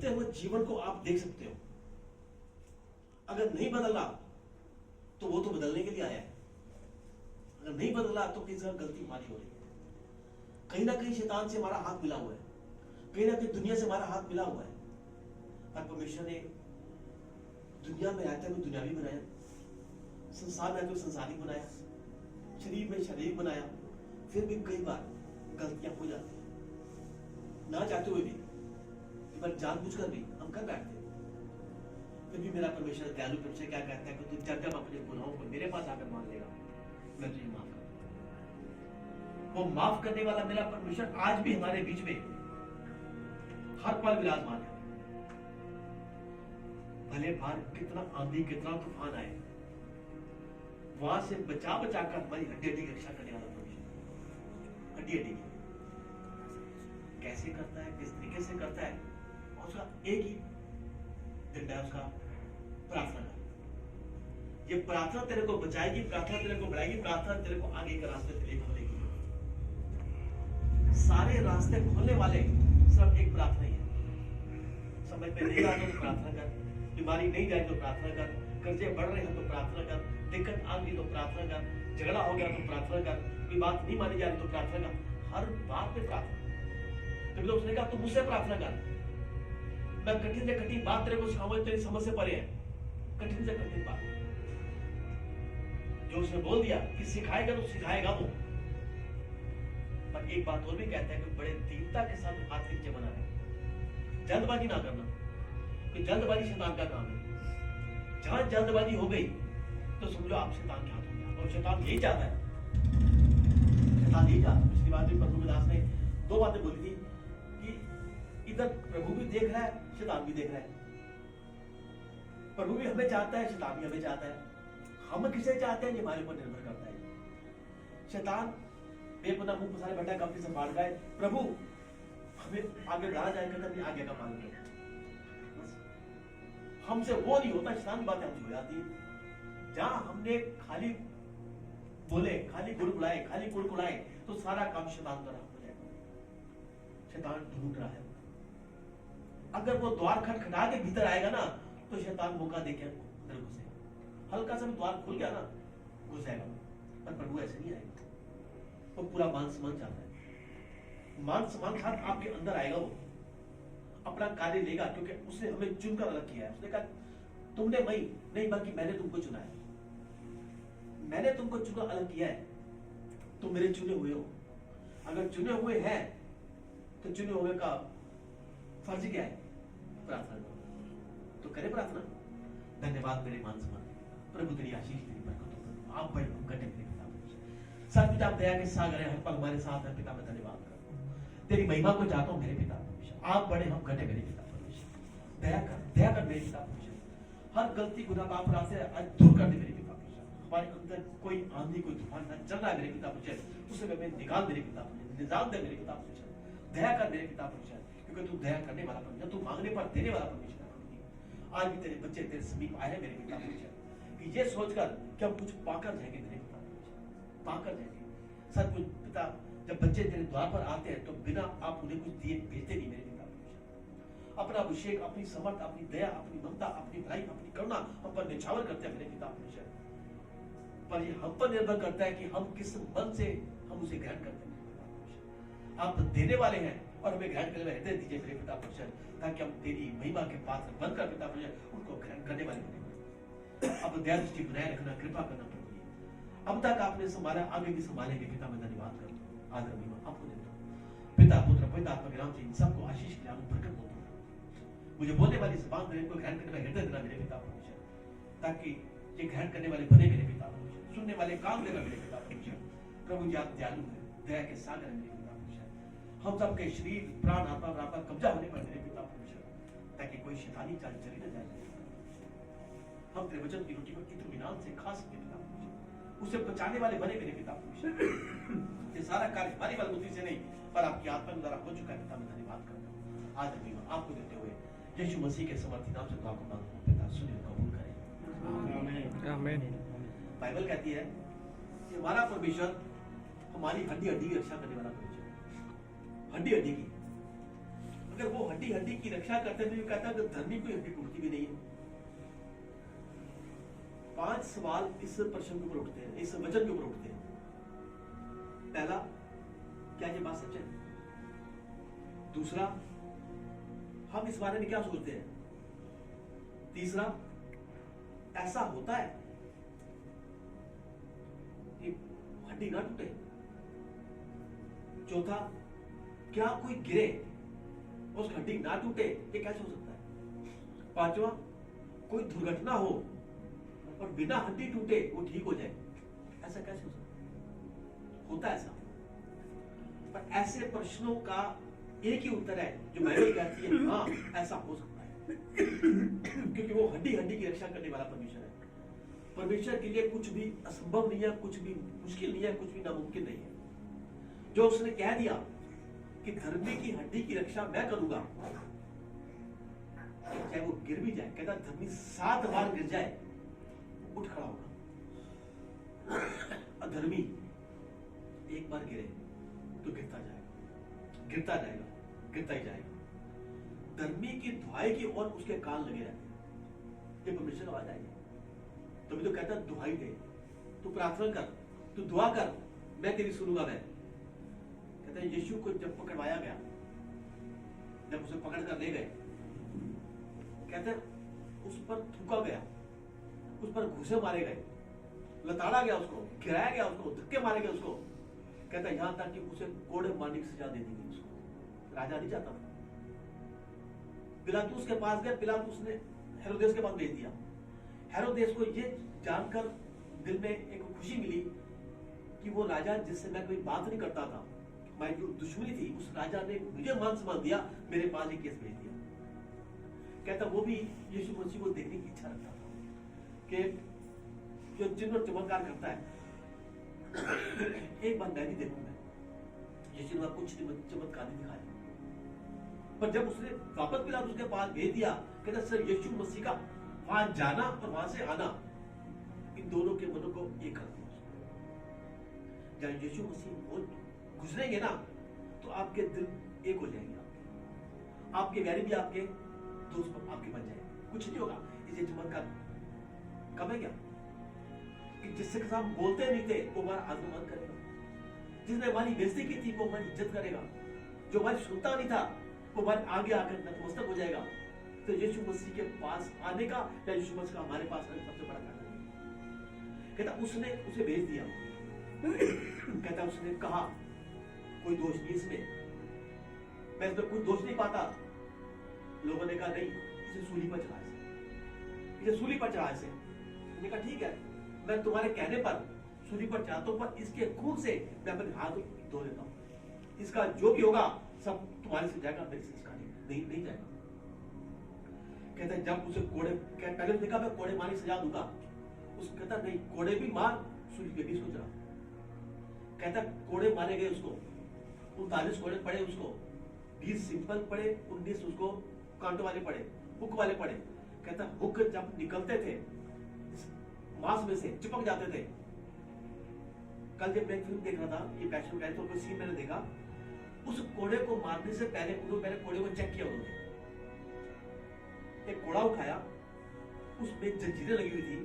बदलते हुए जीवन को आप देख सकते हो। अगर नहीं बदला तो वो तो बदलने के लिए आया है, अगर नहीं बदला तो किसी जगह गलती हमारी हो रही है। कहीं ना कहीं शैतान से हमारा हाथ मिला हुआ है, कहीं ना कहीं दुनिया से हमारा हाथ मिला हुआ है। और परमेश्वर ने दुनिया में रहते हुए दुनियावी बनाया, संसार में रहते हुए संसारी बनाया, शरीर में शरीर बनाया, फिर भी कई बार गलतियां हो जाती हैं, ना चाहते हुए भी, पर जानबूझकर भी हम कर बैठते हैं। फिर भी मेरा परमेश्वर दयालु परमेश्वर क्या कहता है कि तू जब जब अपने गुनाहों को मेरे पास आकर मान लेगा, मैं तुझे माफ कर दूंगा। वो माफ करने वाला मेरा परमेश्वर आज भी हमारे बीच में हर पल विराजमान है। भले बाहर कितना आंधी कितना तूफान आए, वहां से बचा बचा कर हमारी हड्डी हड्डी की रक्षा करने वाला परमेश्वर, हड्डी हड्डी की कैसे करता है, किस तरीके से करता है, उसका एक ही डंडा है, उसका प्रार्थना कर। ये प्रार्थना तेरे को बचाएगी, प्रार्थना तेरे को बढ़ाएगी, प्रार्थना तेरे को आगे के रास्ते तेरे खोलेगी। सारे रास्ते खोलने वाले सिर्फ एक प्रार्थना ही है। समय पे नहीं आ तो प्रार्थना कर, बीमारी नहीं जाए तो प्रार्थना कर, कर्जे बढ़ रहे हैं तो प्रार्थना कर, दिक्कत आ गई तो प्रार्थना कर, झगड़ा हो गया तो प्रार्थना कर, कोई बात नहीं मानी जा रही तो प्रार्थना कर। हर बात पे प्रार्थना। तो उसने कहा तू मुझसे प्रार्थना कर, मैं कठिन से कठिन बात तेरे को सिखाऊंगा, तेरी समझ से परे है, कठिन से कठिन बात जो उसने बोल दिया कि सिखाएगा तो सिखाएगा वो। पर एक बात और भी कहता है कि बड़े दीनता के साथ हाथ नीचे बना है, जल्दबाजी ना करना, कि जल्दबाजी शैतान का काम है। जहां जल्दबाजी हो गई तो समझो आप शैतान के हाथ हो गया, और शैतान यही चाहता है, शैतान यही चाहता है। पिछली बात में प्रभु दास ने दो बातें बोली थी कि इधर प्रभु भी देख रहा है, शैतान भी देख रहा है। प्रभु भी हमें चाहता है, शैतान भी हमें चाहता है। हम किसे चाहते हैं ये हमारे ऊपर निर्भर करता है। शैतान बेपना मुंह पसारे बैठा है, अपनी संभाल रहा है, प्रभु हमें आगे बढ़ाना जाएगा तो अपनी आगे का पालन करो। हमसे वो नहीं होता, शैतान की बातें हमसे हो जाती है। जहां हमने खाली बोले, खाली गुड़गुड़ाए, खाली कुड़कुड़ाए, तो सारा काम शैतान द्वारा हो जाएगा। शैतान ढूंढ रहा है, अगर वो द्वार खटखटा के भीतर आएगा ना तो शैतान मौका देके अंदर घुसेगा। हल्का सा भी द्वार खुल गया ना घुस जाएगा, पर प्रभु ऐसे नहीं आएगा। वो पूरा मान सम्मान चाहता है, मान सम्मान के साथ आपके अंदर आएगा, वो अपना कार्य लेगा, क्योंकि उसने हमें चुनकर अलग किया है। उसने कहा तुमने नहीं बल्कि मैंने तुमको चुना है, मैंने तुमको चुना अलग किया है, तुम मेरे चुने हुए हो। अगर चुने हुए हैं तो चुने हुए का फर्ज क्या है? प्रार्थना करो, तो करे प्रार्थना। धन्यवाद मेरे मान सम्मान, प्रभु तेरी आशीष तेरी बरकत, आप बड़े घटे मेरे पिता। सचमुच आप दया के सागर हैं, हर पल हमारे साथ है पिता। मैं धन्यवाद करता हूं, तेरी महिमा को चाहता हूं मेरे पिता। आप बड़े हम घटे मेरे पिता परमेश्वर, दया कर मेरे पिता परमेश्वर। हर गलती गुनाह पाप रास्ते आज दूर कर दे मेरे पिता परमेश्वर। हमारे अंदर कोई आंधी कोई तूफान न चल रहा है मेरे पिता परमेश्वर, उसे मैं निकाल मेरे पिता परमेश्वर, निजाम दे मेरे पिता परमेश्वर। दया कर मेरे पिता परमेश्वर, क्योंकि तू दया करने वाला परमेश्वर, तू मांगने पर देने वाला परमेश्वर। आज भी तेरे बच्चे तेरे समीप आए हैं मेरे पिता परमेश्वर, कि ये सोचकर कि हम कुछ पाकर जाएंगे मेरे पिता परमेश्वर, पाकर जाएंगे। सचमुच पिता, जब बच्चे तेरे द्वार पर आते हैं तो बिना आप उन्हें कुछ दिए भेजते नहीं मेरे पिता परमेश्वर। अपना अभिषेक, अपनी समर्थ, अपनी दया, अपनी ममता, अपनी भलाई, अपनी करुणा हम पर निछावर करते हैं मेरे पिता परमेश्वर। पर ये हम पर निर्भर करता है कि हम किस मन से हम उसे ग्रहण करते हैं। आप देने वाले हैं और हमें ग्रहण करने में हृदय दीजिए मेरे पिता परमेश्वर, ताकि हम तेरी महिमा के पात्र बनकर पिता परमेश्वर उनको ग्रहण करने वाले बने। अब दया दृष्टि बनाए रखना, कृपा करना प्रभु। अब तक आपने संभाला, आगे भी संभालेंगे पिता। मैं धन्यवाद करता हूँ, आदर महिमा आपको देता हूँ। पिता पुत्र पवित्र आत्मा के नाम से इन सबको आशीष के नाम बरकत होती है। मुझे बोलने वाली जुबान देने को ग्रहण करने में हृदय देना मेरे पिता परमेश्वर, ताकि ये ग्रहण करने वाले बने मेरे पिता परमेश्वर, सुनने वाले काम देना मेरे पिता परमेश्वर। प्रभु जी आप दयालु हैं, दया के सागर हैं मेरे पिता परमेश्वर। हम सबके शरीर प्राण आत्मा पर आपका कब्जा होने पर मेरे पिता परमेश्वर, ताकि कोई शैतानी चाल चली न जाए। हम तेरे वचन की रोटी को इत्मीनान से खा सके पिता परमेश्वर, उसे बचाने वाले बने मेरे पिता परमेश्वर। ये सारा कार्य हमारी बलबुद्धि से नहीं पर आपकी आत्मा द्वारा हो चुका है पिता। मैं धन्यवाद करता हूँ, आज महिमा आपको देते हुए यीशु मसीह के समर्थी नाम से दुआ को मांगता हूँ पिता, सुनिए कबूल करें। आमीन। बाइबल कहती है कि हमारा परमेश्वर हमारी हड्डी हड्डी की रक्षा करने वाला परमेश्वर, हड्डी हड्डी की। अगर वो हड्डी हड्डी की रक्षा करते हुए कहता है कि धर्मी कोई हड्डी टूटती भी नहीं है। 5 सवाल इस प्रश्न के ऊपर उठते हैं, इस वचन के ऊपर उठते हैं। पहला, क्या ये बात सच है? दूसरा, हम इस बारे में क्या सोचते हैं? तीसरा, ऐसा होता है कि हड्डी ना टूटे? चौथा, क्या कोई गिरे उस हड्डी ना टूटे? ये कैसे हो सकता है? पांचवा, कोई दुर्घटना हो और बिना हड्डी टूटे वो ठीक हो जाए, ऐसा कैसे हो सकता है? होता है ऐसा? पर ऐसे प्रश्नों का एक ही उत्तर है जो बाइबल कहती है, हाँ ऐसा हो सकता है, क्योंकि वो हड्डी हड्डी की रक्षा करने वाला परमेश्वर है। परमेश्वर के लिए कुछ भी असंभव नहीं है, कुछ भी मुश्किल नहीं है, कुछ भी नामुमकिन नहीं है। जो उसने कह दिया कि धर्मी की हड्डी की रक्षा मैं करूंगा, चाहे वो गिर भी जाए, कहता धर्मी 7 बार गिर जाए उठ खड़ा होगा। अधर्मी एक बार गिरे तो गिरता जाएगा, गिरता जाएगा, गिरता ही जाएगा। धर्मी की दुहाई की और उसके कान लगे रहते हैं। ये परमेश्वर आवाज आएगी, तभी तो कहता दुहाई दे, तू प्रार्थना कर, तू दुआ कर, मैं तेरी सुनूंगा। मैं कहता है यीशु को जब पकड़वाया गया, जब उसे पकड़ कर ले गए, कहते उस पर थूका गया, उस पर घूसे मारे गए, लताड़ा गया, उसको गिराया गया, उसको धक्के मारे गए उसको। कहता यहां तक कि उसे कोड़े मारने की सजा दे दी गई उसको। राजा नहीं चाहता था। पिलातुस के पास गया, पिलातुस ने हेरोदेस के पास भेज दिया। हेरोदेस को ये जानकर दिल में एक खुशी मिली कि वो राजा जिससे मैं कोई बात नहीं करता था, हमारी जो दुश्मनी थी, उस राजा ने मुझे मान सम्मान दिया, मेरे पास एक केस भेज दिया। कहता वो भी यीशु मसीह को देखने की इच्छा रखता था कि जो चिन्ह और चमत्कार करता है, एक बार मैं भी देखूंगा। यीशु ने कुछ चमत्कार नहीं दिखाया, पर जब उसने वापस पिलातुस के पास भेज दिया, कहता सर यीशु मसीह का वहां जाना और वहां से आना, इन दोनों के मनों को एक कर दिया। जब यीशु मसीह गुजरेंगे ना, तो आपके दिल एक हो जाएंगे, आपके वैरी भी आपके दोस्त आपके बन जाएंगे। कुछ नहीं होगा। इसे चमत्कार कम है क्या कि जिससे हम बोलते नहीं थे वो हमारा आत्ममान करेगा, जिसने हमारी बेइज्जती की थी वो हमारी इज्जत करेगा, जो हमारी सुनता नहीं था वो हमारे आगे आकर नतमस्तक हो जाएगा। तो यीशु मसीह के पास आने का या यीशु मसीह का हमारे पास आने का सबसे बड़ा कारण है। कहता उसने उसे भेज दिया। कहता उसने कहा कोई दोष नहीं इसमें, मैं इसमें कोई दोष नहीं पाता। लोगों ने कहा नहीं, इसे सूली पर चढ़ा, इसे सूली पर चढ़ा। इसे मैंने कहा ठीक है, मैं तुम्हारे कहने पर सूली पर चढ़ाता हूं, पर इसके खून से मैं अपने हाथ धो लेता हूं। इसका जो भी होगा सब तुम्हारे से जाएगा, मेरे से इसका नहीं जाएगा। कहता है जब उसे कोड़े, पहले देखा मैं कोड़े मारने सजा दूंगा, उस कहता नहीं कोड़े भी मार, सूली पे भी इसको चढ़ा। कहता कोड़े मारे गए उसको, 39 कोड़े पड़े उसको, 20 सिंपल पड़े, 19 उसको कांटों वाले पड़े, हुक वाले पड़े। कहता हुक जब निकलते थे मांस में से, चिपक जाते थे। कल जब मैं फिल्म देख रहा था, ये पैशन का तो कोई सीन मैंने देखा, उस कोड़े को मारने से पहले उन्होंने पहले कोड़े को चेक किया। उन्होंने एक कोड़ा उठाया, उसमें जंजीरें लगी हुई थी,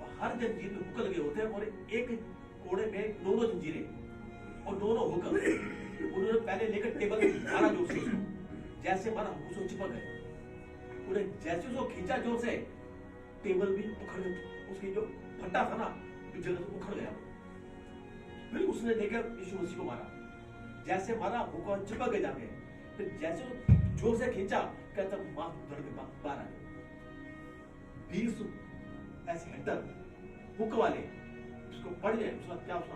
और हर जंजीर में हुक लगे होते हैं, और एक कोड़े में 9 जंजीरें और दोनों हुक उन्होंने पहले लेकर टेबल पे मारा जोर से उसको, जैसे मारा उसको चिपक गए। उन्हें जैसे उसको खींचा जोर से, टेबल भी उखड़, उसकी जो फट्टा था ना जगह से उखड़ गया। फिर उसने लेकर यीशु मसीह को मारा, जैसे मारा हुक चिपक गए जाके। फिर जैसे जोर से खींचा, कहता मां दौड़ के बाहर आ गए। 20 ऐसे हेक्टर हुक वाले उसको पड़ गए। उसका क्या उसका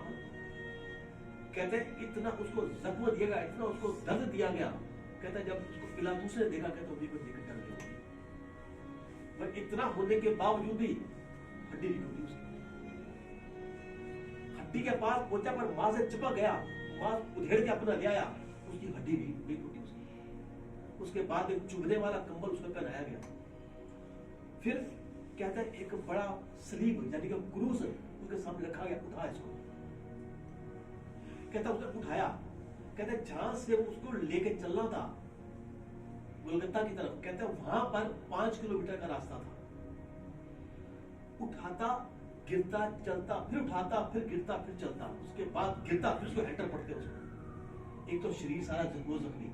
कहते इतना उसको जख्म दिया गया, इतना उसको दर्द दिया गया। कहता जब उसको पिलातुस ने देखा, कहता भी कोई दिक्कत कर गया। पर इतना होने के बावजूद भी हड्डी नहीं टूटी उसकी। हड्डी के पास पहुंचा पर मां से चिपक गया, मां उधेड़ के अपना ले आया, उसकी हड्डी भी नहीं टूटी उसकी। उसके बाद एक चुभने वाला कंबल उसका पहनाया गया। फिर कहता है एक बड़ा सलीब यानी कि क्रूस उसके सामने रखा गया, उठा इसको। कहता उसने उठाया, कहता जहां से उसको लेके चलना था गोलगत्ता की तरफ, कहते हैं वहां पर 5 किलोमीटर का रास्ता था। उठाता गिरता चलता, फिर उठाता फिर गिरता फिर चलता, उसके बाद गिरता फिर उसको हैंटर पड़ते उसको। एक तो शरीर सारा जख्मी,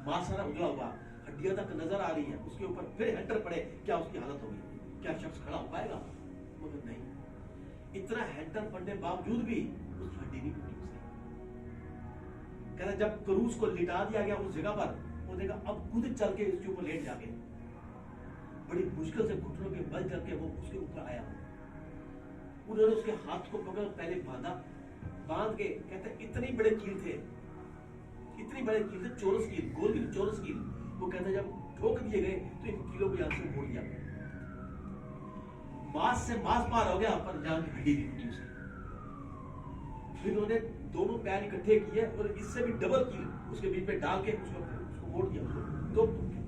मांस सारा उजला हुआ, हड्डियां तक नजर आ रही है, उसके ऊपर फिर हैंटर पड़े, क्या उसकी हालत होगी? क्या शख्स खड़ा हो पाएगा? मगर नहीं, इतना हैंटर पड़ने बावजूद भी उसकी हड्डी नहीं टूटी उसकी। कहता जब क्रूस को लिटा दिया गया उस जगह पर, वो देखा अब खुद चल के उसके ऊपर लेट जाके, बड़ी मुश्किल से घुटनों के बल करके वो उसके ऊपर आया। उन्होंने उसके हाथ को पकड़ पहले बांध के, कहते इतनी बड़े कील थे, इतनी बड़े कील थे, चौरस कील, गोल कील, चौरस कील। वो कहते जब ठोक दिए गए तो इन कीलों को यहां से मोड़ दिया, मांस से मांस पार हो गया, पर जान की हड्डी नहीं टूटी उसकी। फिर उन्होंने दोनों पैर इकट्ठे किए और इससे भी डबल कील उसके बीच में डाल के उसको मोड़ दिया, दो टूट गए।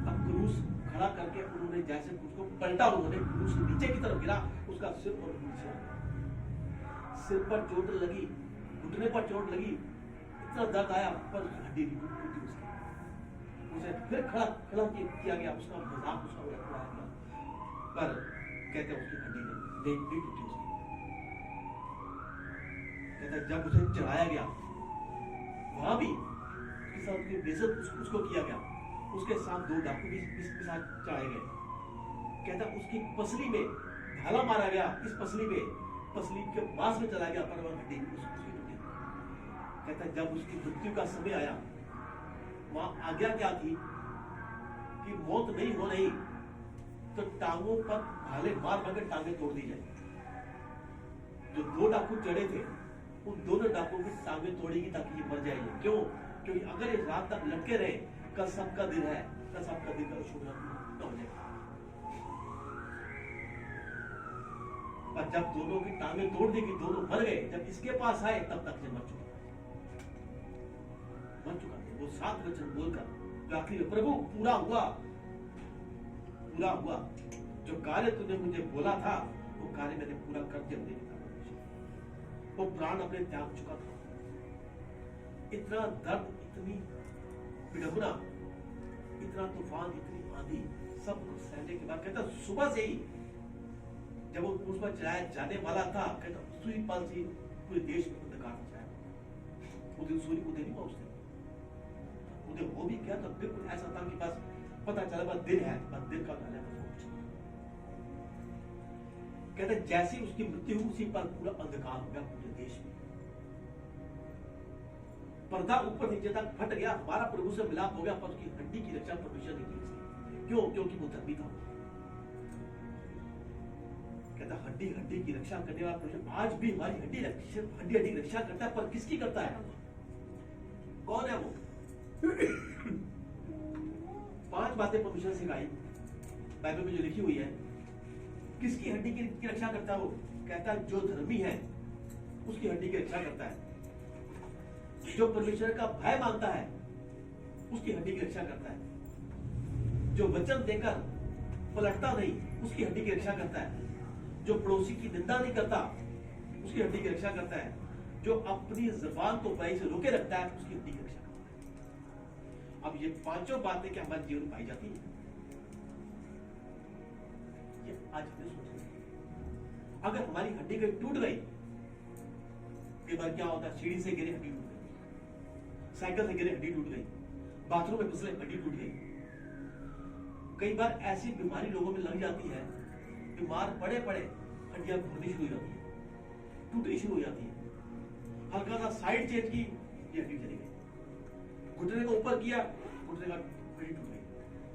अब क्रूस खड़ा करके उन्होंने जैसे उसको पलटा, उन्होंने क्रूस नीचे की तरफ गिरा, उसका सिर और नीचे आ गया। सिर पर चोट लगी, घुटने पर चोट लगी, इतना दर्द आया, पर हड्डी नहीं टूटी उसकी। उसे फिर खड़ा किया गया, उसका मजाक उसका उड़ाया गया, पर कहते हैं उसकी हड्डी नहीं टूटी उसकी। कहते जब उसे चढ़ाया गया वहां भी उसके साथ उसकी बेइज्जत उसको किया गया, उसके साथ 2 डाकू भी साथ चढ़ाए गए। कहता उसकी पसली में भाला मारा गया, इस पसली के मांस में चला गया, पर वह हड्डी उसकी टूटी। कहता जब उसकी मृत्यु का समय आया, वहां आज्ञा क्या थी कि मौत नहीं हो रही तो टांगों पर भाले मार मार कर टांगे तोड़ दी जाए। जो 2 डाकू चढ़े थे, उन दोनों डाकुओं की टांगे तोड़ेगी ताकि ये मर जाएगी। क्यों? क्योंकि अगर ये रात तक लटके रहे, कल सबका दिन है, कल सबका दिन का शुभ न हो जाएगा। पर जब दोनों की टांगे तोड़ दी कि दोनों मर गए, जब इसके पास आए तब तक ये मर चुका था। वो 7 वचन बोलकर जो आखिरी में, प्रभु पूरा हुआ, जो कार्य तूने मुझे बोला था वो कार्य मैंने पूरा कर दिया। वो प्राण अपने त्याग चुका था। इतना दर्द, इतनी विडंबना, इतना तूफान, इतनी आंधी, सब कुछ सहने के बाद कहता सुबह से ही जब वो क्रूस पर चढ़ाया जाने वाला था, कहता उसी पल से पूरे देश में अंधकार छाया। उस दिन सूर्य उदय नहीं हुआ, उस दिन उदय हो भी क्या तो बिल्कुल ऐसा था कि बस पता चला बस दिन है, बस दिन का उजाला है। कहते जैसी उसकी मृत्यु हुई उसी पर पूरा अंधकार हो गया पूरे देश में। पर्दा ऊपर नीचे तक फट गया, हमारा प्रभु से मिलाप हो गया, पर उसकी हड्डी की रक्षा परमेश्वर ने की। क्यों? क्योंकि वो धर्मी था। कहता हड्डी की रक्षा करने वाला परमेश्वर आज भी हमारी हड्डी की रक्षा करता है, पर किसकी करता है? कौन है वो? 5 बातें परमेश्वर ने सिखाई, बाइबल में जो लिखी हुई है। किसकी हड्डी की रक्षा करता है वो? कहता है जो धर्मी है उसकी हड्डी की रक्षा करता है, जो परमेश्वर का भय मानता है उसकी हड्डी की रक्षा करता है, जो वचन देकर पलटता नहीं उसकी हड्डी की रक्षा करता है, जो पड़ोसी की निंदा नहीं करता उसकी हड्डी की रक्षा करता है, जो अपनी जुबान को बुराई से रोके रखता है उसकी हड्डी की रक्षा करता है। अब ये 5 बातें क्या हमारे जीवन में पाई जाती है? आज अगर हमारी हड्डी कहीं टूट गई, कई बार क्या होता है, सीढ़ी से गिरे हड्डी टूट गई, साइकिल से गिरे हड्डी टूट गई, बाथरूम में फिसले हड्डी टूट गई। कई बार ऐसी बीमारी लोगों में लग जाती है, बीमार पड़े हड्डियां घुटनी शुरू हो जाती है, टूटनी शुरू हो जाती है। हल्का सा साइड चेंज की, ये हड्डी चली गई, घुटने को ऊपर किया, घुटने का हड्डी टूट गई।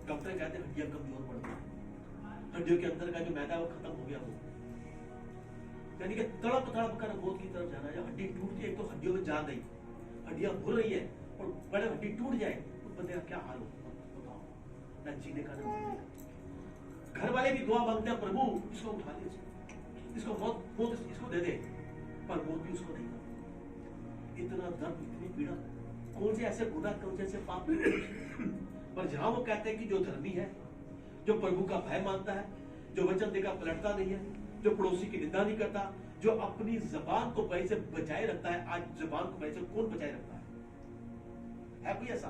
डॉक्टर कहते हैं हड्डियां कमजोर पड़ गई, हड्डियों के अंदर का जो मैदा वो खत्म हो गया। वो यानी कि तड़प कर मौत की तरफ जाना। जब हड्डी टूटती है तो हड्डियों में जान नहीं, हड्डियां भूल रही है, और बड़े हड्डी टूट जाए तो बंदे का क्या हाल हो, बताओ, ना जीने का ना। घर वाले भी दुआ मांगते हैं, प्रभु इसको उठा ले, इसको मौत इसको दे दे, पर मौत भी उसको नहीं। इतना दर्द, इतनी पीड़ा, कौन से ऐसे गुनाह, कौन से ऐसे पाप। पर जहां वो कहते हैं कि जो धर्मी है, जो प्रभु का भय मानता है, जो वचन देकर पलटता नहीं है, जो पड़ोसी की निंदा नहीं करता, जो अपनी जबान को बुराई से बचाए रखता है। आज जबान को बुराई से कौन बचाए रखता है कोई ऐसा?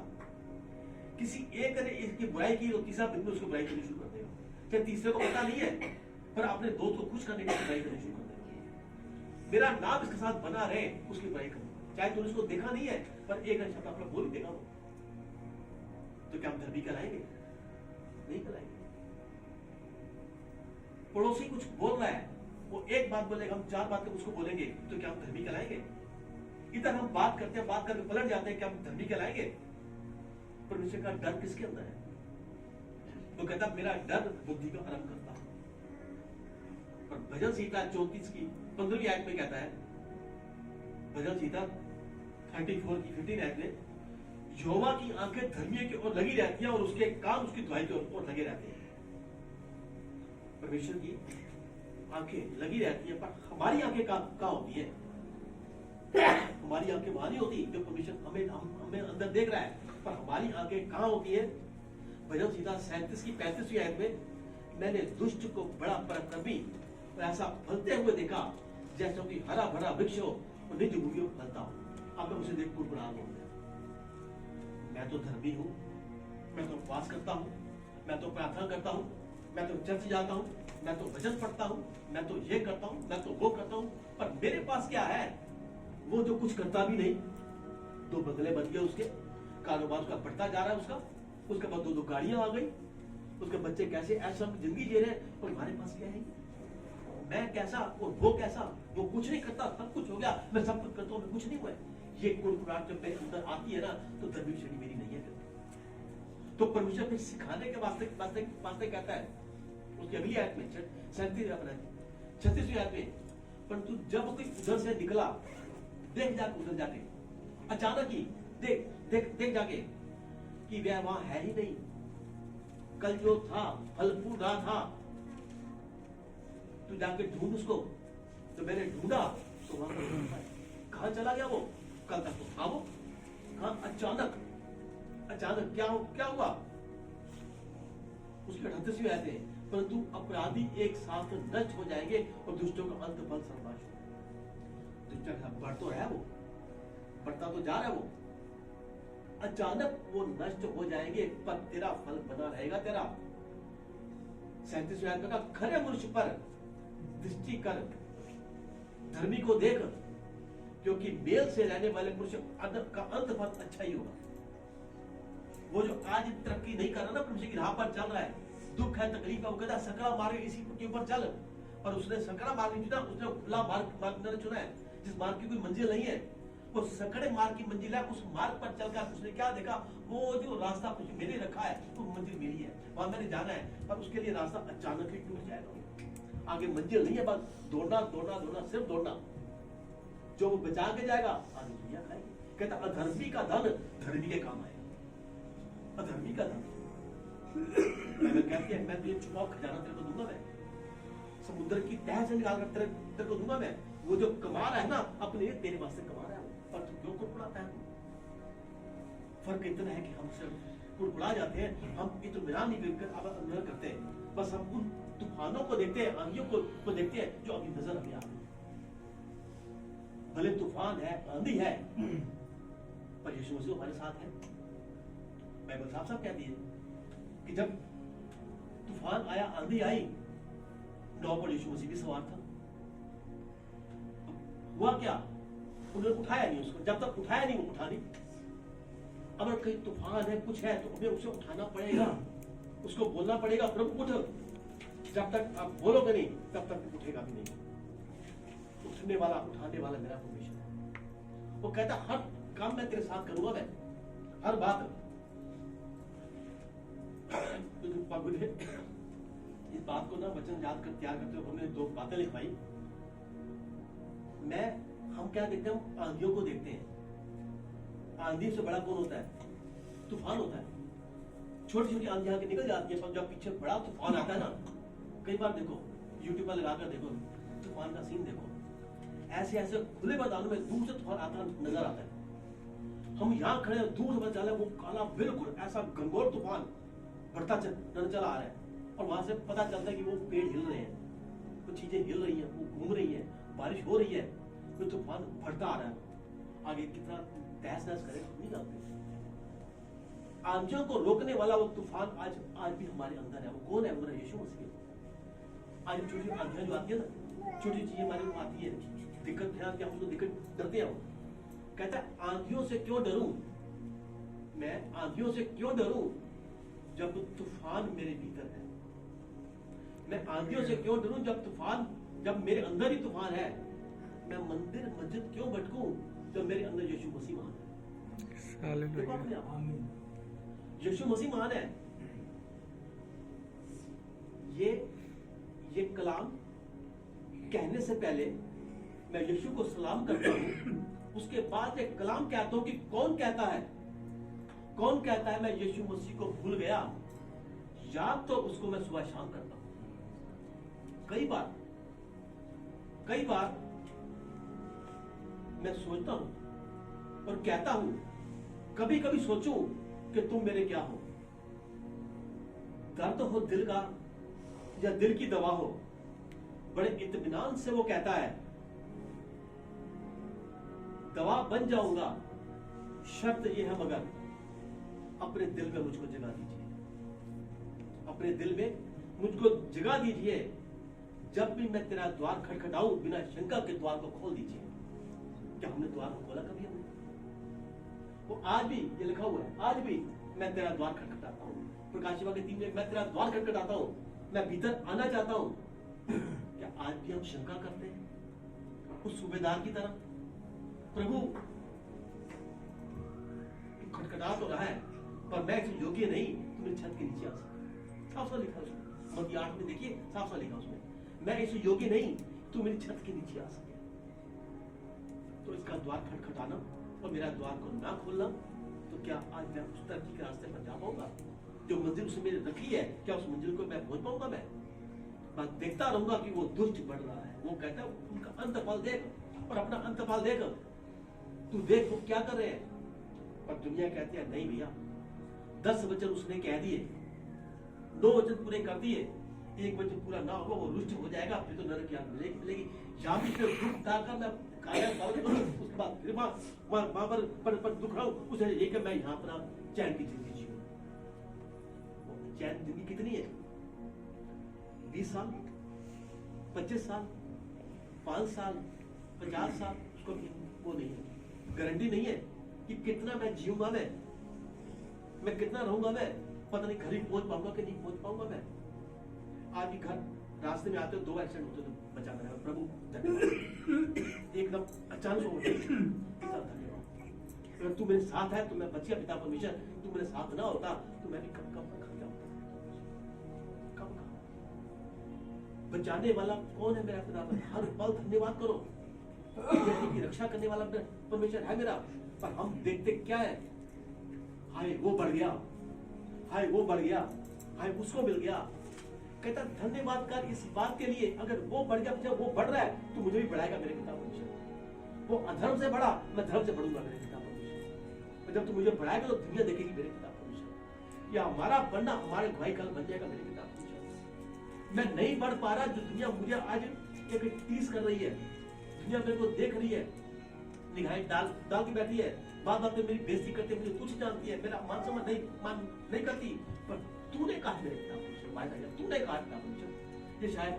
किसी एक ने इसकी बुराई की तो तीसरा दिन में उसको बुराई करनी शुरू कर देगा, चाहे तीसरे को पता नहीं है पर अपने दोस्त को खुश करने की बुराई करनी शुरू कर देगा। मेरा नाम इसके साथ बना रहे उसकी बुराई करना, चाहे तुमने उसको देखा नहीं है पर एक शब्द अपना बोल देगा वो, तो क्या हम धर्मी कहलाएंगे? नहीं कहलाएंगे। पड़ोसी कुछ बोल रहा है, वो एक बात बोलेगा, हम चार बात उसको बोलेंगे, तो क्या हम धर्मी कहलाएंगे? इधर हम बात करते हैं, बात करके पलट जाते हैं, क्या हम धर्मी कहलाएंगे? परमेश्वर का डर किसके अंदर है? वो कहता मेरा डर बुद्धि का आरंभ करता है। पर भजन संहिता 34 की 15वीं आयत में कहता है, भजन संहिता 34 की 15 आयत में, यहोवा की आंखें धर्मियों की ओर लगी रहती हैं और उसके काम उसकी दुहाई की ओर लगे रहते हैं। परमेश्वर की आंखें लगी रहती हैं, पर हमारी आंखें कहां होती है? हमारी आंखें वहां नहीं होती जो परमेश्वर हमें अंदर देख रहा है, पर हमारी आंखें कहां होती है? भजन संहिता 37 की 35वीं आयत में, मैंने दुष्ट को बड़ा पराक्रमी और ऐसा फलते हुए देखा जैसा कि हरा भरा वृक्ष हो और निज भूमि में फलता हो। अब मैं उसे देख कुड़कुड़ा बोल गया, मैं तो धर्मी हूं, मैं तो उपवास करता हूं, मैं तो प्रार्थना करता हूं, मैं तो चर्च जाता हूं, मैं तो भजन पढ़ता हूं, मैं तो ये करता हूं, मैं तो वो करता हूं, पर मेरे पास क्या है? वो जो कुछ करता भी नहीं, दो बंगले बन गए उसके, कारोबार उसका बढ़ता जा रहा है उसके बाद दो गाड़ियां आ गई, उसके बच्चे कैसे ऐसा जिंदगी जी रहे हैं, और हमारे पास क्या है? मैं कैसा और वो कैसा? वो कुछ नहीं करता, सब कुछ हो गया, मैं सब कुछ करता हूं, मैं कुछ नहीं हुआ। ये कुड़कुड़ाहट जब मेरे अंदर आती है ना, तो धर्मी श्रेणी मेरी नहीं है। तो परमेश्वर फिर सिखाने के वास्ते कहता है उसकी अगली आयत में 36वीं आयत में, परंतु जब कोई उधर से निकला, देख जाके उधर जाके अचानक ही देख जाके कि वह वहां है ही नहीं, कल जो था फल फूल रहा था, तू जाके ढूंढ उसको। तो मैंने ढूंढा तो वहां कहां चला गया वो? कल तक तो था वो, कहां? अचानक क्या हुआ? उसकी 38वीं आयत है, परंतु अपराधी एक साथ नष्ट हो जाएंगे और दुष्टों का अंत फल सर्वनाश होगा। दुष्टों का बढ़ तो रहा है, वो बढ़ता तो जा रहा है, वो अचानक वो नष्ट हो जाएंगे, पर तेरा फल बना रहेगा तेरा। 37वीं आयत में, खरे मनुष्य पर दृष्टि कर, धर्मी को देख, क्योंकि मेल से रहने वाले मनुष्य का अंत फल अच्छा ही होगा। वो जो आज तरक्की नहीं कर रहा ना, परमेश्वर की राह पर चल रहा है, दुख है, तकलीफ है, वो कहता है सकरा मार्ग इसी के ऊपर चल, और उसने सकरा मार्ग नहीं चुना, उसने खुला मार्ग चुना है, जिस मार्ग की कोई मंजिल नहीं है, वो सकड़े मार्ग की मंजिल है। उस मार्ग पर चलकर उसने क्या देखा? वो जो रास्ता मेरे रखा है वो मंजिल मेरी है, वहां मैंने जाना है, पर उसके लिए रास्ता अचानक ही टूट जाएगा। आगे मंजिल नहीं है, बस दौड़ना, सिर्फ दौड़ना। जो वो बचा के जाएगा आगे दुनिया खाएगी। कहता अधर्मी का धन धर्मी के काम आएगा। अधर्मी का धन कहती है, मैं तुझे छुपा खजाना तेरे को दूंगा, मैं समुद्र की तह से निकाल कर तेरे को दूंगा मैं। वो जो कमा रहा है ना अपने लिए, तेरे वास्ते कमा रहा है, पर तू क्यों कुड़कुड़ाता है? फर्क इतना है कि हम सिर्फ कुड़कुड़ा जाते हैं, हम इत्मीनान नहीं करते, बस हम उन तूफानों को देखते हैं, आंधियों को देखते हैं जो अभी नजर हमें आ रही है। भले तूफान है, आंधी है, पर यीशु मसीह हमारे साथ है। बाइबल साफ कहती है कि जब तूफान आया, आंधी आई, नाव पर यीशु मसीह भी सवार था। हुआ क्या? उन्होंने उठाया नहीं उसको, जब तक उठाया नहीं वो उठा नहीं। अगर कहीं तूफान है, कुछ है, तो हमें उसे उठाना पड़ेगा, उसको बोलना पड़ेगा, प्रभु उठ। जब तक आप बोलोगे नहीं तब तक उठेगा भी नहीं। उठने वाला, उठाने वाला मेरा परमेश्वर है। वो कहता हर काम मैं तेरे साथ करूंगा, मैं हर बात। इस बात को ना वचन याद कर तैयार करते हुए हमने दो बातें लिखवाई। हम क्या देखते हैं? हम आंधियों को देखते हैं। आंधी से बड़ा कौन होता है? तूफान होता है। छोटी छोटी आंधी आके निकल जाती है, पर जब पीछे बड़ा तूफान आता है ना, कई बार देखो यूट्यूब पर लगाकर देखो, तूफान का सीन देखो, ऐसे ऐसे खुले मैदानों में दूर से तूफान आता नजर आता है। हम यहाँ खड़े दूर से पता चला वो काला बिल्कुल ऐसा गंगोर तूफान बढ़ता चला आ रहा है, और वहां से पता चलता है कि वो पेड़ हिल रहे हैं, कुछ चीजें हिल रही है, वो घूम रही है, बारिश हो रही है, कोई तूफान बढ़ता आ रहा है। आगे कितना तहस नहस करे नहीं जानते। आंधियों को रोकने वाला वो तूफान आज भी हमारे अंदर है। वो कौन है? हमारा यीशु मसीह। आज छोटी आंधियां जो आती है ना, छोटी चीजें हमारे को आती है, दिक्कत ध्यान क्या, हम तो दिक्कत डरते हैं। कहता है आंधियों से क्यों डरूं, मैं आंधियों से क्यों डरूं जब तूफान मेरे भीतर है। मैं आंधियों से क्यों डरूं जब मेरे अंदर ही तूफान है। मैं मंदिर मस्जिद क्यों भटकूं जब मेरे अंदर यीशु मसीह महान है। देखो अपने आप, यीशु मसीह महान है। ये कलाम कहने से पहले मैं यीशु को सलाम करता हूं, उसके बाद एक कलाम कहता हूं कि कौन कहता है मैं यीशु मसीह को भूल गया। याद तो उसको मैं सुबह शाम करता हूं। कई बार मैं सोचता हूं और कहता हूं, कभी कभी सोचूं कि तुम मेरे क्या हो। दर्द हो दिल का या दिल की दवा हो, बड़े इत्मीनान से वो कहता है दवा बन जाऊंगा, शर्त यह है मगर अपने दिल में मुझको जगा दीजिए। अपने दिल में मुझको जगा दीजिए। जब भी मैं तेरा द्वार खटखटाऊं, बिना शंका के द्वार को खोल दीजिए। क्या हमने द्वार को खोला कभी? हमने वो आज भी ये लिखा हुआ है, आज भी मैं तेरा द्वार खटखटाता हूं। प्रकाशित वाक्य 3 में मैं तेरा द्वार खटखटाता हूं, मैं भीतर आना चाहता हूं। क्या आज भी हम शंका करते हैं उस सूबेदार की तरह? प्रभु खटखटा तो रहा है पर मैं इसे योग्य नहीं, तुम मेरी छत के नीचे आ सकते। साफ साफ लिखा उसमें, मत्ती 8 में देखिए, साफ साफ लिखा उसमें, मैं इसे योग्य नहीं, तुम मेरी छत के नीचे आ सके। तो इसका द्वार खटखटाना और मेरा द्वार को ना खोलना, तो क्या आज मैं उस तरक्की के रास्ते पर जा पाऊंगा? जो मंजिल उसने मेरी रखी है, क्या उस मंजिल को मैं पहुंच पाऊंगा? मैं देखता रहूंगा कि वो दुष्ट बढ़ रहा है। वो कहता है उनका अंतफल देख और अपना अंतफल देख, तू देख वो क्या कर रहे हैं। पर दुनिया कहती है नहीं भैया, 10 वचन उसने कह दिए, 2 वचन पूरे कर दिए, 1 वचन पूरा ना होगा वो रुष्ट हो जाएगा, फिर तो नरक की आग मिलेगी। यहाँ भी फिर दुख डालकर मैं उसके बाद फिर वहां पर दुख रहा हूं। उसे ये कि मैं यहाँ अपना चैन की जिंदगी जीऊं। चैन जिंदगी कितनी है? 20 साल, 25 साल, 5 साल, 50 साल, उसको वो नहीं है, गारंटी नहीं है कि कितना मैं जीऊंगा, मैं कितना रहूंगा, मैं पता नहीं घर ही पहुंच पाऊंगा कि नहीं पहुंच पाऊंगा। मैं आज भी घर रास्ते में आते हो 2 एक्सीडेंट होते तो बचा मेरा प्रभु धन्यवाद। एकदम अचानक होते, धन्यवाद। अगर तू मेरे साथ है तो मैं बच गया पिता परमेश्वर, तू मेरे साथ ना होता तो मैं भी कब खा गया होता। बचाने वाला कौन है? मेरा पिता। हर पल धन्यवाद करो, की रक्षा करने वाला परमेश्वर है मेरा। पर हम देखते क्या है, हाय वो बढ़ गया, हाय वो बढ़ गया, हाय उसको मिल गया। कहता धन्यवाद कर इस बात के लिए, अगर वो बढ़ गया, जब वो बढ़ रहा है तो मुझे भी बढ़ाएगा मेरे पिता परमेश्वर। वो अधर्म से बढ़ा, मैं धर्म से बढ़ूंगा मेरे पिता परमेश्वर। जब तू मुझे बढ़ाएगा तो दुनिया देखेगी मेरे पिता परमेश्वर। या हमारा बढ़ना हमारे भाई कल बन जाएगा मेरे पिता परमेश्वर। मैं नहीं बढ़ पा रहा, जो दुनिया मुझे आज एक टीस कर रही है, दुनिया मेरे को देख रही है, निगाहें डाल के बैठी है, बात में मेरी बेइज्जती करती है, मुझे तुच्छ जानती है, मेरा मान सम्मान नहीं करती। पर तूने कहा मेरे पिता परमेश्वर, तूने कहा पिता परमेश्वर। ये शायद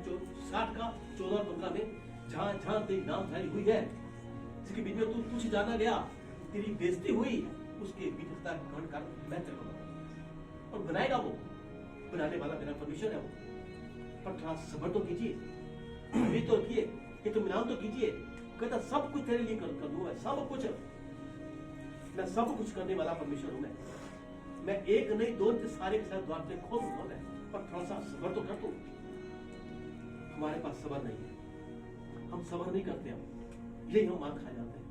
60 का 14 और 15 में जहां तेरी नामधारी हुई है, जिसके बीच में तू तुच्छ जाना गया, तेरी बेइज्जती हुई, उसके बीच ग्रहण कर मैं तेरे को और बनाएगा। वो बनाने वाला मेरा परमेश्वर है वो। पर थोड़ा सब्र तो कीजिए, ये तो रखिए, ये तो मिलान तो कीजिए। कहता सब कुछ तेरे लिए कर दूंगा, सब कुछ, मैं सब कुछ करने वाला परमेश्वर हूं। मैं 1 नहीं 2 सारे के साथ द्वार पे खोल दूंगा मैं, पर थोड़ा सा सब्र तो कर दो। हमारे पास सब्र नहीं है, हम सब्र नहीं करते, हम यही हम मार खा जाते हैं।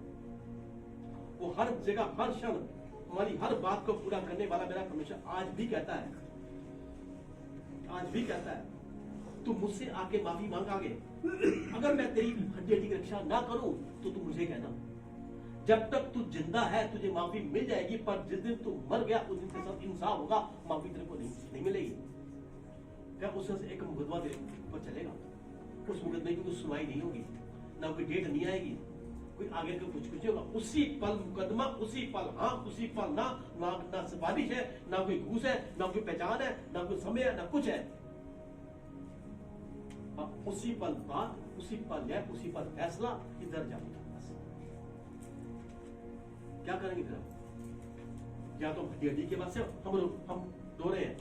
वो हर जगह हर क्षण हमारी हर बात को पूरा करने वाला मेरा परमेश्वर आज भी कहता है, तू मुझसे आके माफी मांगागे। अगर मैं तेरी हड्डी की रक्षा ना करूं तो तू मुझे कहना। जब तक तू जिंदा है तुझे माफी मिल जाएगी, पर जिस दिन तू मर गया उस दिन से सब इंसाफ होगा, माफी तेरे को नहीं मिलेगी। क्या उससे एक मुकदमा तेरे पर चलेगा, उस मुकदमे की कोई सुनवाई नहीं होगी, ना कोई डेट नहीं आएगी, कोई आगे का कुछ नहीं होगा। उसी पल मुकदमा, उसी पल हाँ, उसी पल ना, ना सिफारिश है, ना कोई घूस है, ना कोई पहचान है, ना कोई समय है, ना कुछ है। उसी पल बात, उसी पल न्याय, उसी पल फैसला, इधर जाओ। क्या करेंगे फिर हम? या तो हड्डी के बाद से हम रो रहे हैं,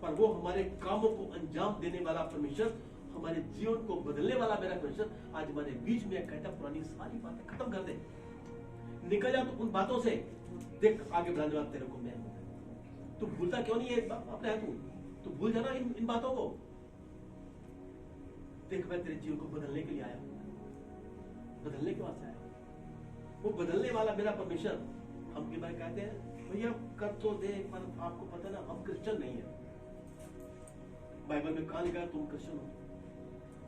पर वो हमारे कामों को अंजाम देने वाला परमेश्वर, हमारे जीवन को बदलने वाला मेरा परमेश्वर आज हमारे बीच में कहता पुरानी सारी बातें खत्म कर दे, निकल जा तो उन बातों से, देख आगे बढ़ाने वाला तेरे को मैं हूं। तू भूलता क्यों नहीं है अपने है तू भूल जाना इन बातों को। देख मैं तेरे जीवन को बदलने के लिए आया हूं, बदलने के वास्ते आया हूं। वो बदलने वाला मेरा परमेश्वर, हम के भाई कहते हैं भैया कर तो दे, पर आपको पता ना हम क्रिश्चियन नहीं है। बाइबल में कहा लिखा है तुम क्रिश्चियन हो?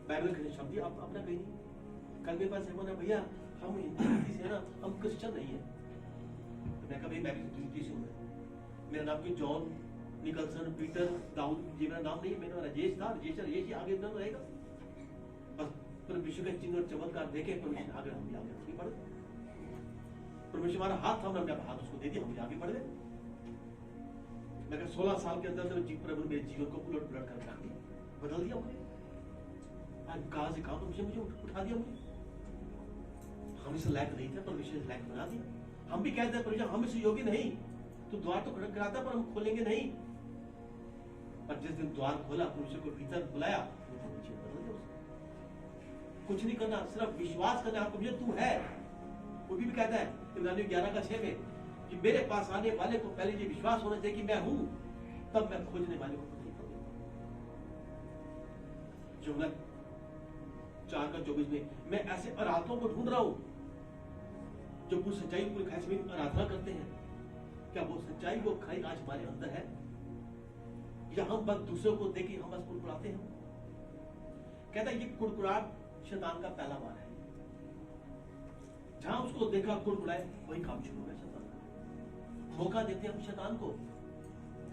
बाइबल के शब्द आप अपना कहीं नहीं। कल मेरे पास है भैया हम हिंदी से ना, हम क्रिश्चियन नहीं है। तो मैं कभी मैं हिंदी से हूँ, मेरा नाम कोई जॉन, निकलसन, पीटर, दाऊद ये मेरा नाम नहीं है। मेरा राजेश था, राजेश आगे नाम रहेगा। बस परमेश्वर के चिन्ह और चमत्कार देखे परमेश्वर आगे हम भी आगे बढ़ गए। परमेश्वर हमारा हाथ था, हमने अपना हाथ उसको दे दिया, हम भी आगे बढ़ गए। मैं 16 साल के अंदर प्रभु मेरे जीवन को उलट पुलट कर रख दिया, बदल दिया मुझे। आज कहां से कहां मुझे उठा दिया मुझे। हम इसे लायक नहीं थे, परमेश्वर ने लायक बना दिया। हम भी कहते हैं परमेश्वर हम इसे योग्य नहीं, तो द्वार तो खटखटाता पर हम खोलेंगे नहीं। पर जिस दिन द्वार खोला, परमेश्वर को भीतर बुलाया, बदल दिया उसे। कुछ नहीं करना, सिर्फ विश्वास करना। परमेश्वर तू है, वो भी कहता है इब्रानियों 11:6 में कि मेरे पास आने वाले को पहले ये विश्वास होना चाहिए कि मैं हूं, तब मैं खोजने वाले को नहीं करूंगा। यूहन्ना 4:24 में मैं ऐसे आराधकों को ढूंढ रहा हूं जो पूरी सच्चाई पूरी खाई में आराधना करते हैं। क्या वो सच्चाई वो खाई आज हमारे अंदर है, या हम बस दूसरों को देख के हम बस कुड़कुड़ाते हैं? कहता है ये कुड़कुड़ाहट शैतान का पहला वार है। जहां उसको देखा कुड़कुड़ाए, वही काम शुरू हो गया शैतान का। मौका देते हम शैतान को,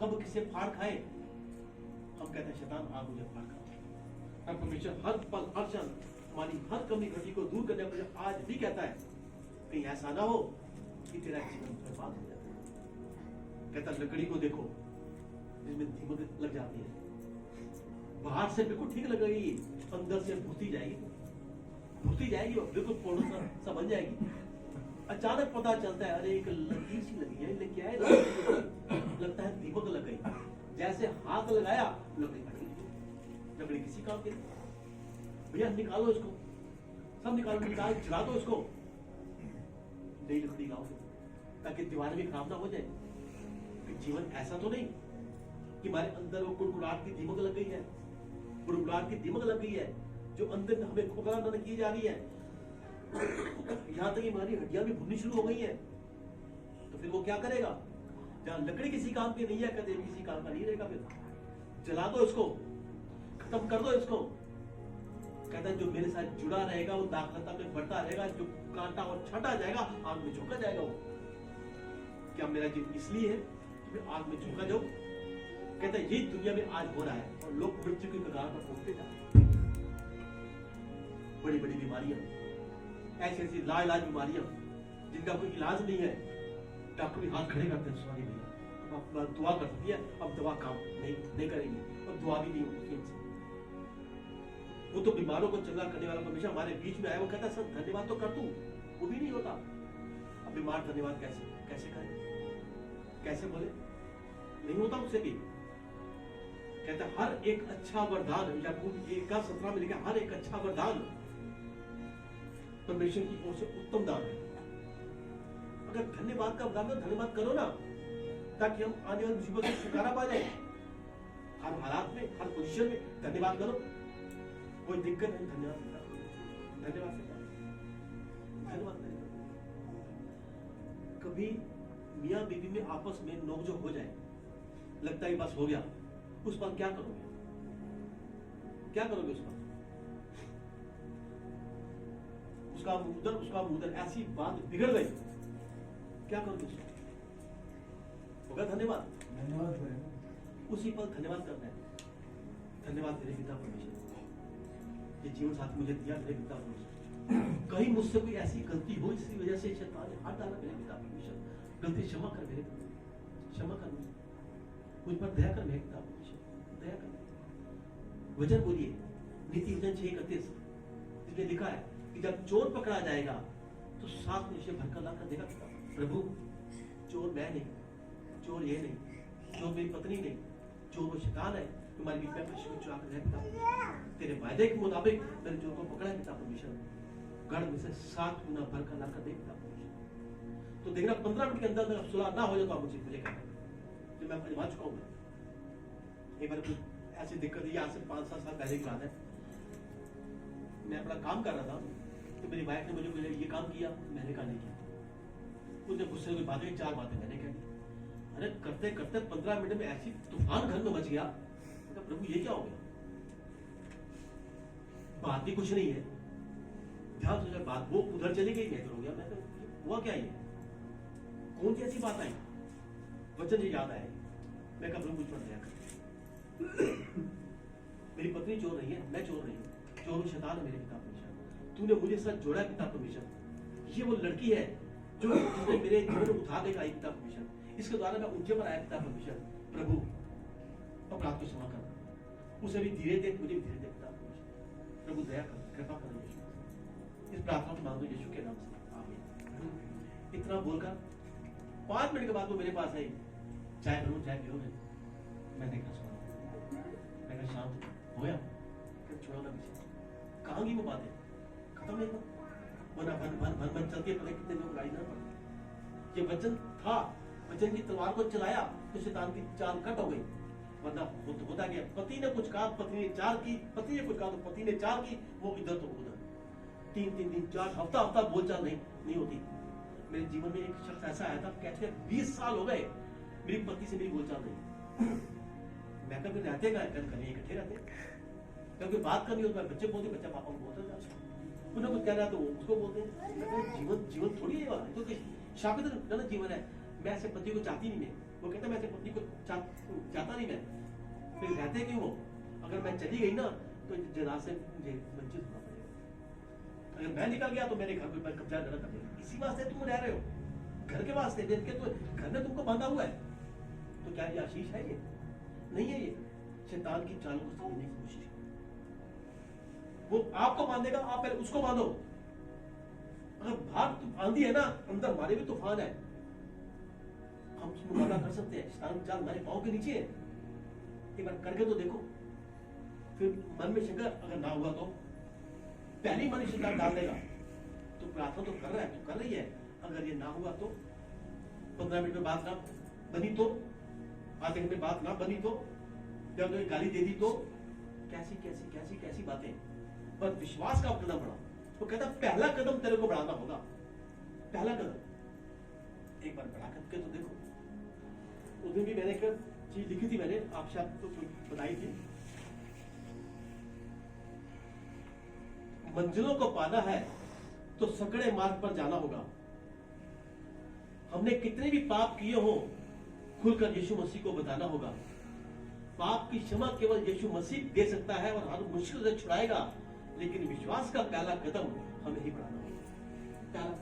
कब किसे फाड़ खाए हम कहते हैं शैतान आ मुझे फाड़ खा। परमेश्वर हर पल हर क्षण हमारी हर कमी घटी को दूर करने के आज भी कहता है कहीं ऐसा ना हो कि तेरा जीवन बर्बाद हो जाए। कहता लकड़ी को देखो जिसमें दीमक लग जाती है, बाहर से बिल्कुल ठीक लग रही, अंदर से भूती जाएगी वो बिल्कुल पूर्ण सा बन जाएगी। अचानक पता चलता है अरे एक लकीर सी लगी है, क्या है लगता है दीमक लग गई। जैसे हाथ लगाया लकड़ी फट गई। लकड़ी किसी काम की भैया निकालो इसको, सब निकाल चला दो इसको, नई लकड़ी लाओ ताकि दीवार भी खराब ना हो जाए। कि जीवन ऐसा तो नहीं कि हमारे अंदर वो कुड़कुड़ाहट की दीमक लग गई है, कुड़कुड़ाहट की दीमक लग गई है जो अंदर हमें खोखला न की जा रही है, यहां तक हमारी हड्डियां भी भुननी शुरू हो गई है। तो फिर वो क्या करेगा? जहां लकड़ी किसी काम की नहीं है, कहते किसी काम का नहीं रहेगा, फिर जला दो इसको, खत्म कर दो इसको। कहता है जो मेरे साथ जुड़ा रहेगा वो दाखलता में बढ़ता रहेगा, जो कांटा और छटा जाएगा आग में झोंका जाएगा। वो क्या मेरा जीवन इसलिए है कि मैं आग में झोंका जाऊं? कहता है यही दुनिया में आज हो रहा है और लोग मृत्यु की कगार पर पहुंचते जा रहे हैं। बड़ी बड़ी बीमारियां, ऐसी ऐसी लाइलाज बीमारियां जिनका कोई इलाज नहीं है, डॉक्टर भी हाथ खड़े करते हैं, सॉरी भैया अब दुआ कर सकती है, अब दवा काम नहीं करेगी, अब दुआ भी नहीं होगी इनसे। वो तो बीमारों को चंगा करने वाला परमेश्वर हमारे बीच में आया, वो कहता है सर धन्यवाद तो कर तू, वो भी नहीं होता। अब बीमार धन्यवाद कैसे करे, कैसे बोले? नहीं होता उससे भी। कहता है हर एक अच्छा वरदान, याकूब 1:17 में लिखा हर एक अच्छा वरदान परमेश्वर की ओर से उत्तम दान है। अगर धन्यवाद का वरदान, धन्यवाद करो ना, ताकि हम आने वाली मुसीबत से छुटकारा पा जाए। हर हालात में, हर पोजीशन में धन्यवाद करो, कोई दिक्कत नहीं, धन्यवाद से धन्यवाद करें। कभी मियां बीवी में आपस में नोकझोंक हो जाए, लगता है बस हो गया, उस पर क्या करोगे? क्या करोगे उस पर? उसका मुदर ऐसी बात बिगड़ गई, क्या करोगे उस पर? होगा धन्यवाद, उसी पर धन्यवाद करना है। धन्यवाद मेरे पिता परमेश्वर, ये जीवन साथी मुझे दिया मेरे पिता परमेश्वर। कहीं मुझसे कोई ऐसी गलती हो जिसकी वजह से शैतान ने हाथ डाला मेरे पिता परमेश्वर, गलती क्षमा कर मेरे पिता, क्षमा कर मुझ पर दया कर मेरे पिता परमेश्वर, दया कर। वचन बोलिए नीति वचन 6:31 जिसमें लिखा है कि जब चोर पकड़ा जाएगा तो साथ में उसे भरकर लाकर देगा पिता। प्रभु चोर मैं नहीं, चोर ये नहीं, चोर मेरी पत्नी नहीं, चोर वो शैतान है, तुम्हारी बीच में परमेश्वर चुरा कर पिता, तेरे वायदे के मुताबिक मैंने चोर को पकड़ा है पिता परमेश्वर, गढ़ में से 7 गुना भरकर लाकर दे पिता परमेश्वर। तो देखना 15 मिनट के अंदर अगर सुलह ना हो जाए तो आप मुझे मिलेगा, जो मैं अजमा चुका हूँ। एक बार कुछ ऐसी दिक्कत है, आज से 5-7 साल पहले की बात है, मैं अपना काम कर रहा था तो मेरी वाइफ ने मुझे ये काम किया, मैंने कहा नहीं किया। उसने गुस्से में बातें 4 बातें मैंने कह दी। अरे करते करते 15 मिनट में ऐसी तूफान घर में मच गया, प्रभु ये क्या हो गया? बात भी कुछ नहीं है, ध्यान से बात वो उधर चली गई, मैं हो गया। मैं हुआ क्या ये, कौन सी ऐसी बात आई? वचन ये याद आया, मैं कब मुझ पर दया कर। मेरी पत्नी चोर नहीं है, मैं चोर नहीं हूँ, चोर शैतान है मेरे पिता परमेश्वर, तूने मुझे साथ जोड़ा पिता परमेश्वर। ये वो लड़की है जो जिसने मेरे जीवन को उठा देगा पिता परमेश्वर, इसके द्वारा मैं ऊंचे पर आया पिता परमेश्वर। प्रभु अपराध को क्षमा कर, उसे भी धीरे दे, मुझे भी धीरे दे पिता परमेश्वर। प्रभु दया कर, कृपा कर यीशु, इस प्रार्थना को मांगो यीशु के नाम से, आमीन। इतना बोलकर 5 मिनट के बाद वो मेरे पास आई, चाय करूं चाय पियोगे? मैंने कहा सुना, मैं कहा शांत हो गया, छोड़ो ना पीछे, कहाँ की वो बातें खत्म नहीं, वरना भन भन भन भन चलती है, पता कितने लोग लड़ाई ना पड़े। ये वचन था, वचन की तलवार को चलाया तो शैतान की चाल कट हो गई, वरना होता गया। पति ने कुछ कहा, पत्नी ने 4 की, पति ने कुछ कहा तो पति ने 4 की, वो इधर तो उधर, 3 दिन 4 हफ्ता बोलचाल नहीं होती। मेरे जीवन में एक शख्स ऐसा आया था, कहते 20 साल हो गए मेरी पत्नी से मेरी बोलचाल नहीं। मैं कभी रहते कहीं इकट्ठे रहते, क्योंकि बात करनी हो तो बच्चे बोलते, बच्चा पापा को बोलते, उन्हें कुछ कहना तो उसको बोलते हैं। जीवन थोड़ी है तो शापित गलत जीवन है। मैं ऐसे पति को चाहती नहीं, मैं वो कहता मैं ऐसे पत्नी को चाहता नहीं, मैं फिर रहते क्यों हो? अगर मैं चली गई ना तो जरा से मुझे वंचित होना पड़ेगा, अगर मैं निकल गया तो मेरे घर पर कब्जा न कर देगा। इसी वास्ते तुम रह रहे हो, घर के वास्ते, देख के तो घर में तुमको बांधा हुआ है। तो क्या ये आशीष है? ये नहीं है, ये शैतान की चालों को समझने की कोशिश। वो आपको बांधेगा, आप पहले उसको बांधो। अगर बाहर आंधी है ना, अंदर हमारे भी तूफान है, हम उसको मुकाबला कर सकते हैं। शैतान की चाल हमारे पांव के नीचे है, एक बार करके तो देखो। फिर मन में शंका, अगर ना हुआ तो पहली मन शैतान डाल देगा। तो प्रार्थना तो कर रहा है, तो कर रही है, अगर ये ना हुआ तो 15 मिनट में बात ना बनी तो, आधे घंटे में बात ना बनी तो, जब तो गाली दे दी तो, कैसी कैसी कैसी कैसी बातें। पर विश्वास का कदम बढ़ाओ। तो कहता पहला कदम तेरे को बढ़ाना होगा, पहला कदम एक बार बढ़ा करके तो देखो। उस दिन भी मैंने एक चीज लिखी थी, मैंने आपसे आपको बताई थी, मंजिलों को पाना है तो सकड़े मार्ग पर जाना होगा। हमने कितने भी पाप किए हो, खुलकर यीशु मसीह को बताना होगा। पाप की क्षमा केवल यीशु मसीह दे सकता है और हर मुश्किल से छुड़ाएगा, लेकिन विश्वास का पहला कदम हमें ही बढ़ाना होगा। पहला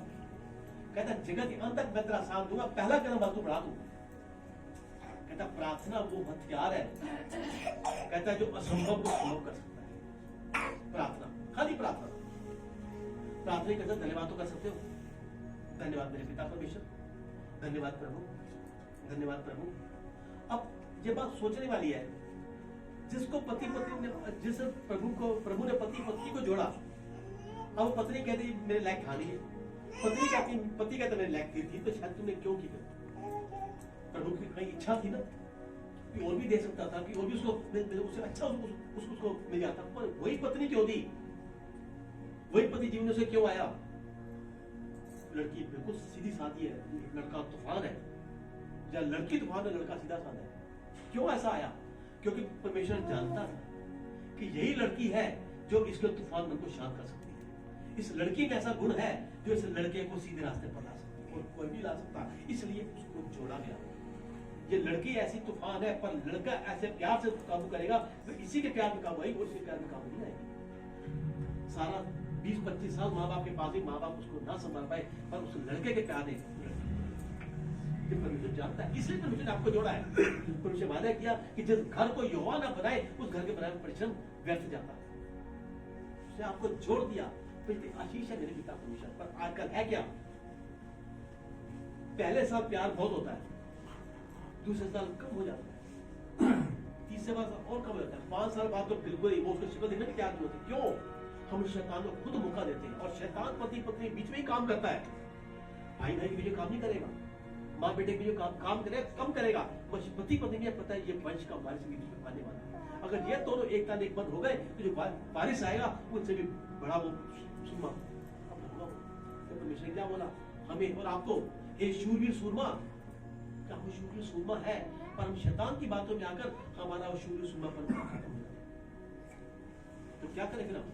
कहता जगत के अंत तक मैं तेरा साथ दूंगा, पहला कदम बस तू बढ़ा दूंगा। कहता प्रार्थना वो हथियार है, कहता जो असंभव को संभव कर सकता है। प्रार्थना, खाली प्रार्थना। प्रार्थना करते धन्यवाद तो कर सकते हो। धन्यवाद मेरे पिता परमेश्वर, धन्यवाद प्रभु, धन्यवाद प्रभु। अब ये बात सोचने वाली है, जिसको पति पत्नी ने, जिस प्रभु ने पति पत्नी को जोड़ा, अब पत्नी कहती मेरे लायक था नहीं, पत्नी कहती, पति कहता मेरे लायक थी, तो शायद तुमने क्यों की? प्रभु की कहीं इच्छा थी ना कि और भी दे सकता था, कि और भी उससे अच्छा उसको मिल जाता, पर वही पत्नी क्यों दी? वही पति जीवन से क्यों आया? लड़की बिल्कुल सीधी सादी है, लड़का तूफान है, या लड़की तूफान है, लड़का सीधा साधा है। क्यों ऐसा आया? क्योंकि परमेश्वर जानता था कि यही लड़की है जो इसके तूफान मन को शांत कर सकती है। इस लड़की में ऐसा गुण है जो इस लड़के को सीधे रास्ते पर ला सकती है, और कोई भी ला सकता, इसलिए उसको जोड़ा गया। ये लड़की ऐसी तूफान है, पर लड़का ऐसे प्यार से काबू करेगा, तो इसी के प्यार में काबू आएगी, और इसके प्यार में काबू नहीं आएगी। सारा 20-25 साल माँ बाप के पास ही माँ बाप उसको ना संभाल पाए, पर उस लड़के के प्यार ने परमेश्वर जानता है, इसलिए परमेश्वर ने आपको जोड़ा है। परमेश्वर वादा किया कि जिस घर को यहोवा ना बनाए उस घर के बनाने में परिश्रम व्यर्थ जाता है। उसने आपको जोड़ दिया, तो आशीष है मेरे पिता परमेश्वर। पर आजकल है क्या, पहले साल प्यार बहुत होता है, दूसरे साल कम हो जाता है, तीसरे साल और कम हो जाता है, 5 साल बाद तो बिल्कुल ही वो उसको शिकल देने की क्या जरूरत है? क्यों? हम शैतान को खुद मौका देते हैं, और शैतान पति पत्नी बीच में ही काम करता है। भाई भाई के बीच में काम नहीं करेगा, माँ बेटे के बीच में काम करेगा, कम करेगा। पति पत्नी में पता है ये वंश का वारिस के बीच में आने वाला है। अगर ये दोनों एक तान एक बंद हो गए तो जो वारिस आएगा उनसे भी बड़ा वो सुरमा। तो परमेश्वर ने क्या बोला हमें और आपको, हे शूरवीर सूरमा। क्या वो शूरवीर सूरमा है? पर हम शैतान की बातों में आकर हमारा वो शूरवीर सूरमापन खत्म हो जाता है। तो क्या करें फिर हम?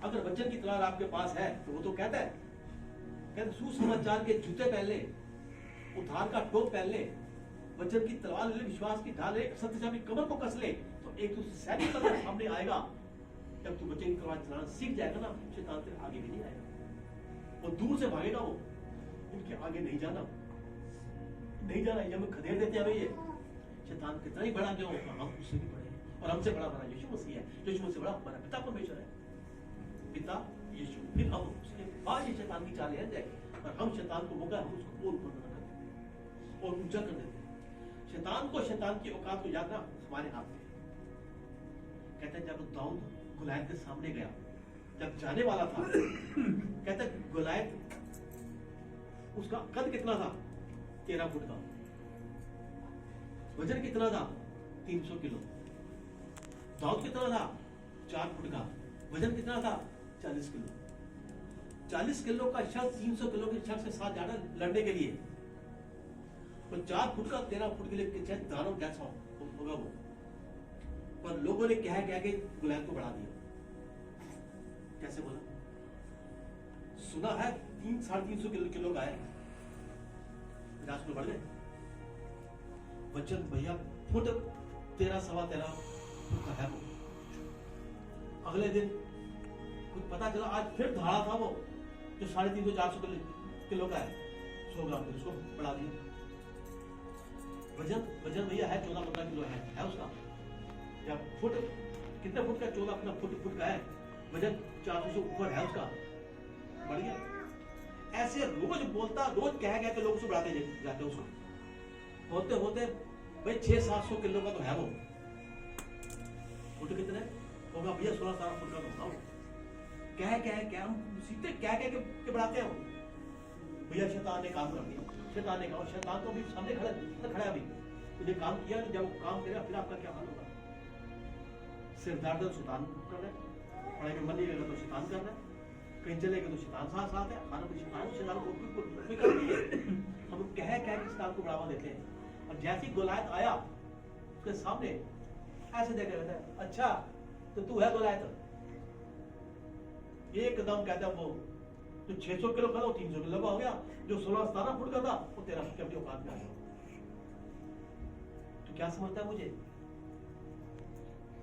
अगर वचन की तलवार आपके पास है तो वो तो कहता है सुसमाचार के जूते पहन ले, उद्धार का टोप पहन ले, वचन की तलवार ले, विश्वास की ढाल ले, सत्य से अपनी कमर को कस ले, तो एक तो सैनिक तेरे सामने आएगा। जब तू वचन की तलवार चलाना सीख जाएगा ना, शैतान तेरे आगे भी नहीं आएगा, वो दूर से भागेगा। वो इनके आगे नहीं जाना, नहीं जाना। जब खदेड़ देते हैं ये शैतान कितना ही बड़ा क्यों, हम उससे भी बड़े हैं, और हमसे बड़ा बड़ा यीशु मसीह है। यीशु मसीह बड़ा हमारा पिता परमेश्वर है, पिता यीशु। फिर हम उसके बाद ये शैतान की चालें जाएगी, और हम शैतान को मौका, हम उसको और ऊपर कर देते हैं और ऊंचा कर देते हैं। शैतान को, शैतान की औकात को याद रखना हमारे हाथ में। कहते हैं जब दाऊद गुलायत के सामने गया, जब जाने वाला था, कहते गुलायत उसका कद कितना था? 13 फुट का। वजन कितना था? 300 किलो। दाऊद कितना था? 4 फुट का। वजन कितना था? 40 किलो। 40 किलो का शख्स 300 किलो के शख्स के साथ जाना लड़ने के लिए, तो 4 फुट का 13 फुट के लिए दानव कैसा होगा वो? पर लोगों ने कह के गुलायत को बढ़ा दिया। कैसे बोला? सुना है 300-350 किलो का है, 50 किलो बढ़ गए। वचन भैया फुट 13-13.25 फुट का है वो। अगले दिन कुछ पता चला, आज फिर धाड़ा था वो जो 350-400 किलो का है, 100 ग्राम, उसको बढ़ा दिया। वजन भैया है 14-15 किलो है उसका। जब फुट कितने फुट का? 14 फुट का है। वजन 400 से ऊपर है उसका, बढ़ गया। ऐसे रोज बोलता, रोज कह के लोग उसको बढ़ाते जाते, उसको होते होते भाई 600-700 किलो का तो है वो। फुट कितने होगा भैया? 16-17 फुट का तो होगा वो। कह हम सीधे कह के बढ़ाते हैं वो। भैया शैतान ने काम कर दिया, शैतान ने कहा, शैतान तो अभी सामने खड़ा अभी तुझे काम किया, जब वो काम करेगा फिर आपका क्या हाल होगा? सिर दर्द शैतान कर रहा है, पढ़ाई में मन नहीं लगेगा तो शैतान कर रहा है, कहीं चलेगा तो शैतान साथ है, खाना भी शैतान को कोई काम नहीं है। हम कह के शैतान को बढ़ावा देते हैं। और जैसे ही गुलायत आया उसके सामने ऐसे देखा कहता है, अच्छा तो तू है गुलायत? एकदम कहता है वो जो 600 किलो का था वो 300 किलो का हो गया, जो 16-17 फुट का था वो 13 फुट की अपनी औकात में आ गया। तो क्या समझता है मुझे?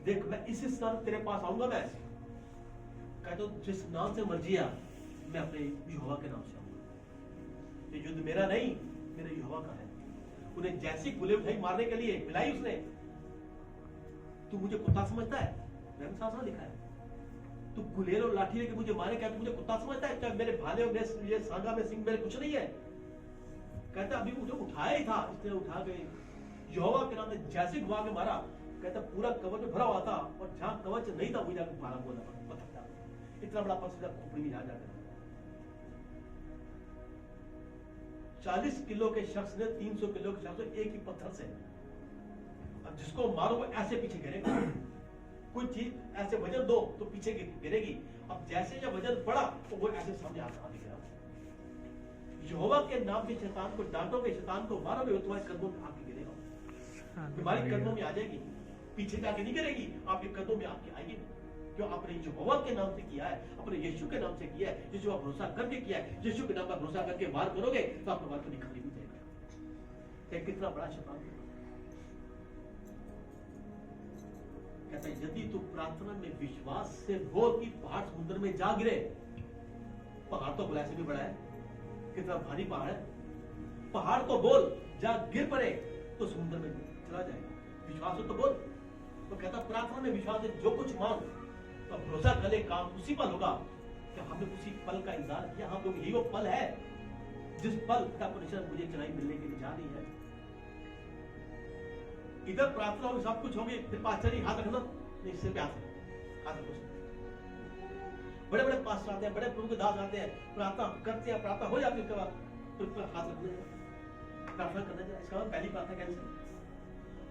देख मैं इसी स्थान तेरे पास आऊंगा, मैं कहता हूं जिस नाम से मर्जी आ, मैं अपने यहोवा के नाम से आऊंगा। ये युद्ध मेरा नहीं, मेरे यहोवा का है। उन्हें जैसी गुलेम उठाई मारने के लिए मिलाई उसने। तू मुझे कुत्ता समझता है? मैंने साफ लिखा है, तू गुलेल और लाठी लेके मुझे मारे, क्या तू मुझे कुत्ता समझता है? क्या मेरे भाले और ये सांगा में सिंह मेरे कुछ नहीं है? कहता अभी मुझे उठाया ही था, इसने उठा के यहोवा के नाम से जैसे घुमा के मारा, कहता पूरा कवच में भरा हुआ था, और जहां कवच नहीं था वही जाकर मारा बोला पत्थर। इतना बड़ा पत्थर खोपड़ी में जाकर 40 किलो के शख्स ने 300 किलो के शख्स को एक ही पत्थर से, अब जिसको मारो वो ऐसे पीछे गिरेगा। कोई चीज ऐसे वजन दो तो पीछे गिरेगी, अब जैसे जब वजन बढ़ा तो वो ऐसे सामने आगे गिरा। यहोवा के नाम से शैतान को डांटोगे, शैतान को मारोगे, तुम्हारे कदमों में आके गिरेगा, तुम्हारे कदमों में आ जाएगी, पीछे जाके नहीं गिरेगी, आपके कदमों में आपके आएगी। क्यों? आपने यहोवा के नाम से किया है, अपने यीशु के नाम से किया है, यीशु का भरोसा करके किया है। यीशु के नाम पर भरोसा करके वार करोगे तो आपका वार कभी खाली नहीं जाएगा। कितना बड़ा शैतान, कहता है यदि तू प्रार्थना में विश्वास से बोल कि पहाड़ समुद्र में जा गिरे, पहाड़ तो बोला से भी बड़ा है, कितना भारी पहाड़ है, पहाड़ तो बोल जा गिर पड़े तो समुद्र में चला जाएगा, विश्वास हो तो बोल। तो कहता प्रार्थना में विश्वास है, जो कुछ मांग तो भरोसा करे काम उसी पल होगा। कि हमने उसी पल का इंतजार किया, हम लोग यही वो पल है जिस पल का परमेश्वर मुझे चढ़ाई मिलने के लिए जा रही है। इधर प्रार्थना होगी, सब कुछ होगी, फिर पास्टर हाथ रखना नहीं, सिर पे हाथ रखो। बड़े बड़े पास्टर आते हैं, बड़े प्रभु के दास आते हैं, प्रार्थना करते हैं, प्रार्थना हो जाती है, उसके बाद तो हाथ रखने प्रार्थना करना चाहिए। इसका पहली प्रार्थना कैंसिल।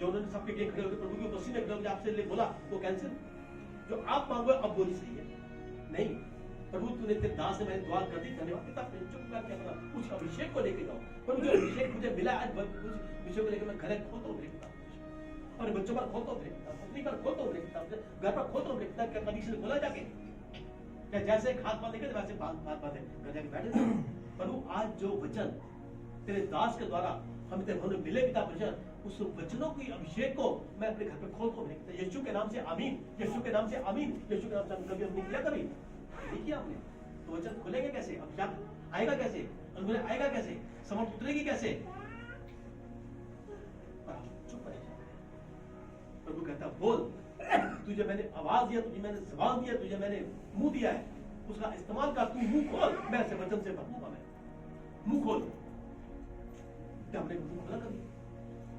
जो उन्होंने सबके लिए खड़े होकर प्रभु की उपस्थिति में खड़े होकर आपसे ले बोला वो कैंसिल। जो आप मांगो अब बोली सही है नहीं, प्रभु तूने तेरे दास से मैंने दुआ कर दी, धन्यवाद। पिता चुप कर क्या पता उस अभिषेक को लेके जाओ, पर जो अभिषेक मुझे मिला आज उस विषय को लेकर मैं घर खोलता हूँ देखता, और बच्चों पर खोलता हूँ देखता, पत्नी पर खोलता हूँ देखता, घर पर खोलता हूँ देखता। क्या कभी किसी ने बोला जाके क्या जैसे हाथ बांधेंगे वैसे हाथ बांधे घर जाके बैठे। प्रभु आज जो वचन तेरे दास के द्वारा हमें तेरे भवन में मिले पिता परमेश्वर, उस वचनों की अभिषेक को मैं अपने घर पे खोलता हूँ। यीशु के नाम से आमीन, यीशु के नाम से आमीन, यीशु के नाम से। कभी हमने किया, कभी नहीं किया हमने, तो वचन खुलेंगे कैसे, अभिषेक आएगा कैसे, अनुग्रह आएगा कैसे, समर्थ उतरेगी कैसे। चुप रहे। प्रभु कहता बोल, तुझे मैंने आवाज दिया, तुझे मैंने जबान दिया, तुझे मैंने मुंह दिया है, उसका इस्तेमाल कर। तू मुंह खोल, मैं ऐसे वचन से भरूंगा। मैं मुंह खोल, क्या हमने मुंह खोला कभी?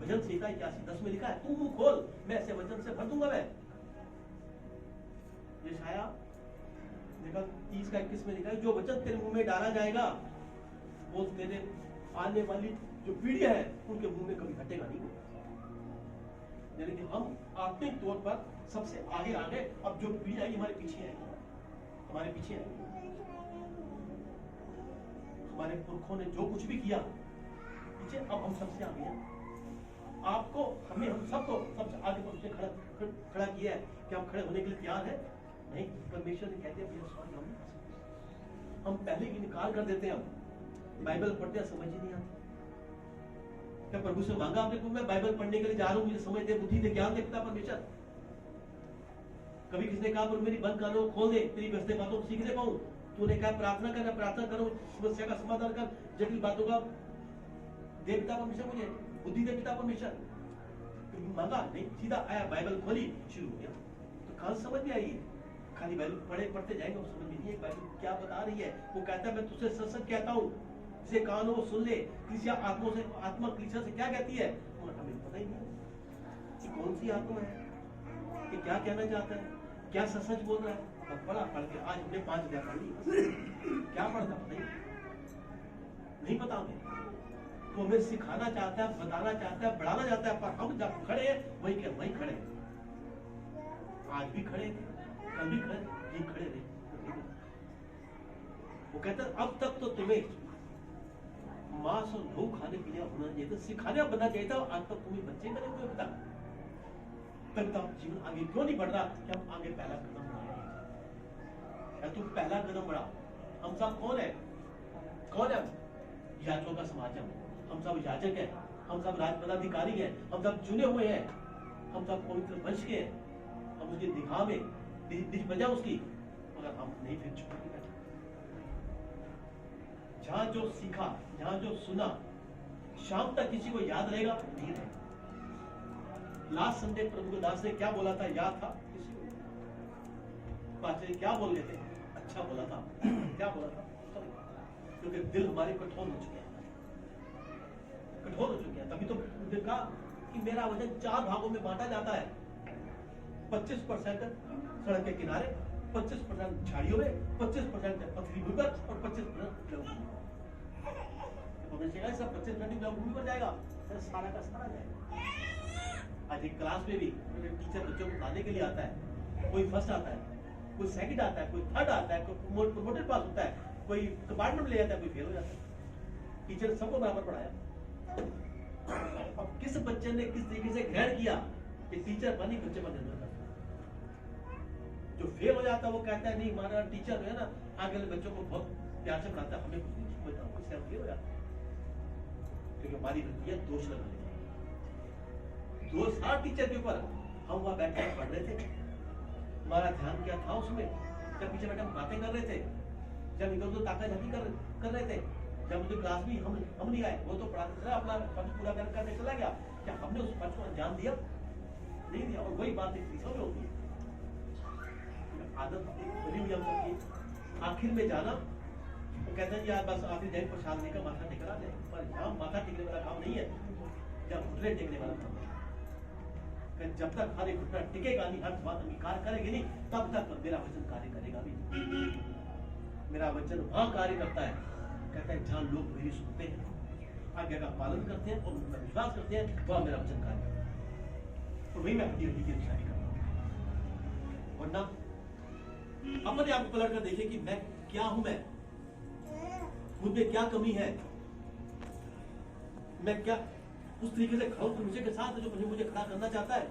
वचन सीखा 81:10 में लिखा है, तू मुंह खोल, मैं ऐसे वचन से भर दूंगा। मैं यशाया देखा 30:21 में लिखा है, जो वचन तेरे मुंह में डाला जाएगा वो तेरे आने वाली जो पीढ़ी है उनके मुंह में कभी हटेगा नहीं। यानी कि हम आत्मिक तौर पर सबसे आगे आगे, अब जो पीढ़ी आएगी हमारे पीछे आएगी, हमारे पीछे आएगी। हमारे पुरखों ने जो कुछ भी किया पीछे, अब हम सबसे आगे हैं। आपको हमें हम सबको सबसे आगे पर उसने खड़ा किया है कि हम खड़े होने के लिए तैयार है नहीं। परमेश्वर ने कहते हैं हम पहले ही इनकार कर देते हैं। हम बाइबल पढ़ते हैं, समझ ही नहीं आती। क्या प्रभु से मांगा आपने, मैं बाइबल पढ़ने के लिए जा रहा हूँ, मुझे समझ दे, बुद्धि दे, ज्ञान दे पिता परमेश्वर। कभी किसने कहा प्रभु मेरी बंद कानों खोल दे, तेरी व्यस्त बातों को सीखने पाऊं। तूने कहा प्रार्थना कर, प्रार्थना करो, समस्या का समाधान कर, जटिल बातों का दे पिता परमेश्वर, मुझे बुद्धि दे पिता परमेश्वर। मांगा नहीं, सीधा आया, बाइबल खोली, शुरू हो गया। तो कहां समझ में आई? खाली बाइबल पढ़ते जाएंगे, समझ में नहीं है बाइबल क्या बता रही है। वो कहता है मैं तुझसे सच सच कहता हूँ, जिसे कान हो सुन ले। कलीसिया आत्मा कलीसिया से क्या कहती है हमें पता ही नहीं कि कौन सी आत्मा है, कि क्या कहना चाहता है, क्या सच सच बोल रहा है। पढ़ा पढ़ के आज हमने 5 अध्याय पढ़ ली, क्या पढ़ता पता नहीं पता हमें। तो हमें सिखाना चाहता है, बताना चाहता है, बढ़ाना चाहता है, पर हम जब खड़े हैं वही खड़े। आज भी खड़े थे, कल भी खड़े, ये खड़े रहे। वो कहता है अब तक तो तुम्हें मांस और लहू खाने के लिए होना चाहिए था, सिखाने बनना चाहिए था। आज तक तुम्हें बच्चे बने हुए पिता, तब तक जीवन आगे क्यों नहीं बढ़ रहा कि हम आगे पहला कदम बढ़ाएं। तू पहला कदम बढ़ा। हम सब कौन है? याजकों का समाज है। हम सब याजक हैं, हम सब राज पदाधिकारी हैं, हम सब चुने हुए हैं, हम सब पवित्र वंश के हैं, हम उसकी दिखा में निज प्रजा उसकी, मगर हम नहीं फिर चुप नहीं बैठे। जहां जो सीखा, जहां जो सुना, शाम तक किसी को याद रहेगा नहीं रहेगा। लास्ट संडे प्रभु के दास ने क्या बोला था याद था किसी को? पास्टर क्या बोल रहे थे? अच्छा बोला था। क्या बोला था? क्योंकि दिल हमारे कठोर हो चुके हैं, कठोर हो चुके हैं। तभी तो कहा कि मेरा वजन 4 भागों में बांटा जाता है। 25% सड़क के किनारे, 25% झाड़ियों में, 25% पथरी भूमि पर और 25% लघु भूमि पर। सब 25% लघु भूमि पर जाएगा, सारा का सारा जाएगा। आज एक क्लास में भी टीचर बच्चों को पढ़ाने के लिए आता है, कोई फर्स्ट आता है, कोई सेकंड आता है, कोई थर्ड आता है, कोई प्रमोटेड पास होता है, कोई कंपार्टमेंट ले जाता है, कोई फेल हो जाता है। टीचर सबको बराबर पढ़ाया। अब किस बच्चे ने किस तरीके से ग्रहण किया कि टीचर बनी बच्चे पर निर्भर करता है। जो फेल हो जाता है वो कहता है नहीं हमारा टीचर जो है ना आगे वाले बच्चों को बहुत प्यार से पढ़ाता है, हमें कुछ नहीं समझता, उससे हम फेल हो जाते हैं। क्योंकि हमारी वृत्ति है दोष लगाने की, दोष हर टीचर के ऊपर हम वहाँ बैठ कर पढ़ रहे थे, हमारा ध्यान क्या था उसमें, जब पीछे बैठे हम बातें कर रहे थे, जब इधर उधर ताका झाकी कर रहे थे, जब मुझे क्लास भी हम नहीं आए, वो तो पढ़ाते थे अपना पढ़ पूरा करके चला गया, क्या हमने उस पढ़ को अंजाम दिया? नहीं दिया। और वही बात एक तीसरा में होती है, आदत बनी हुई हम सबकी, आखिर में जाना तो कहते हैं यार बस आखिर जाए प्रसाद लेकर माथा टेकरा दे, पर यहाँ माथा टेकने वाला काम नहीं है, जब घुटने टेकने वाला काम है। जब तक हमारे घुटना टिकेगा नहीं, हर बात अंगीकार करेगी नहीं, तब तक मेरा वचन कार्य करेगा भी नहीं। मेरा वचन वहां कार्य करता है, कहता है जहां लोग मेरी सुनते हैं, आज्ञा का पालन करते हैं और उनका विश्वास करते हैं, वह मेरा वचन कार्य करता है। तो वही मैं हड्डी हड्डी की निशानी करता हूँ। वरना अपने आप को पलट कर देखिए कि मैं क्या हूं, मैं मुझ में क्या कमी है, मैं क्या उस तरीके से खड़ा हूं मुझे के साथ जो मुझे खड़ा करना चाहता है।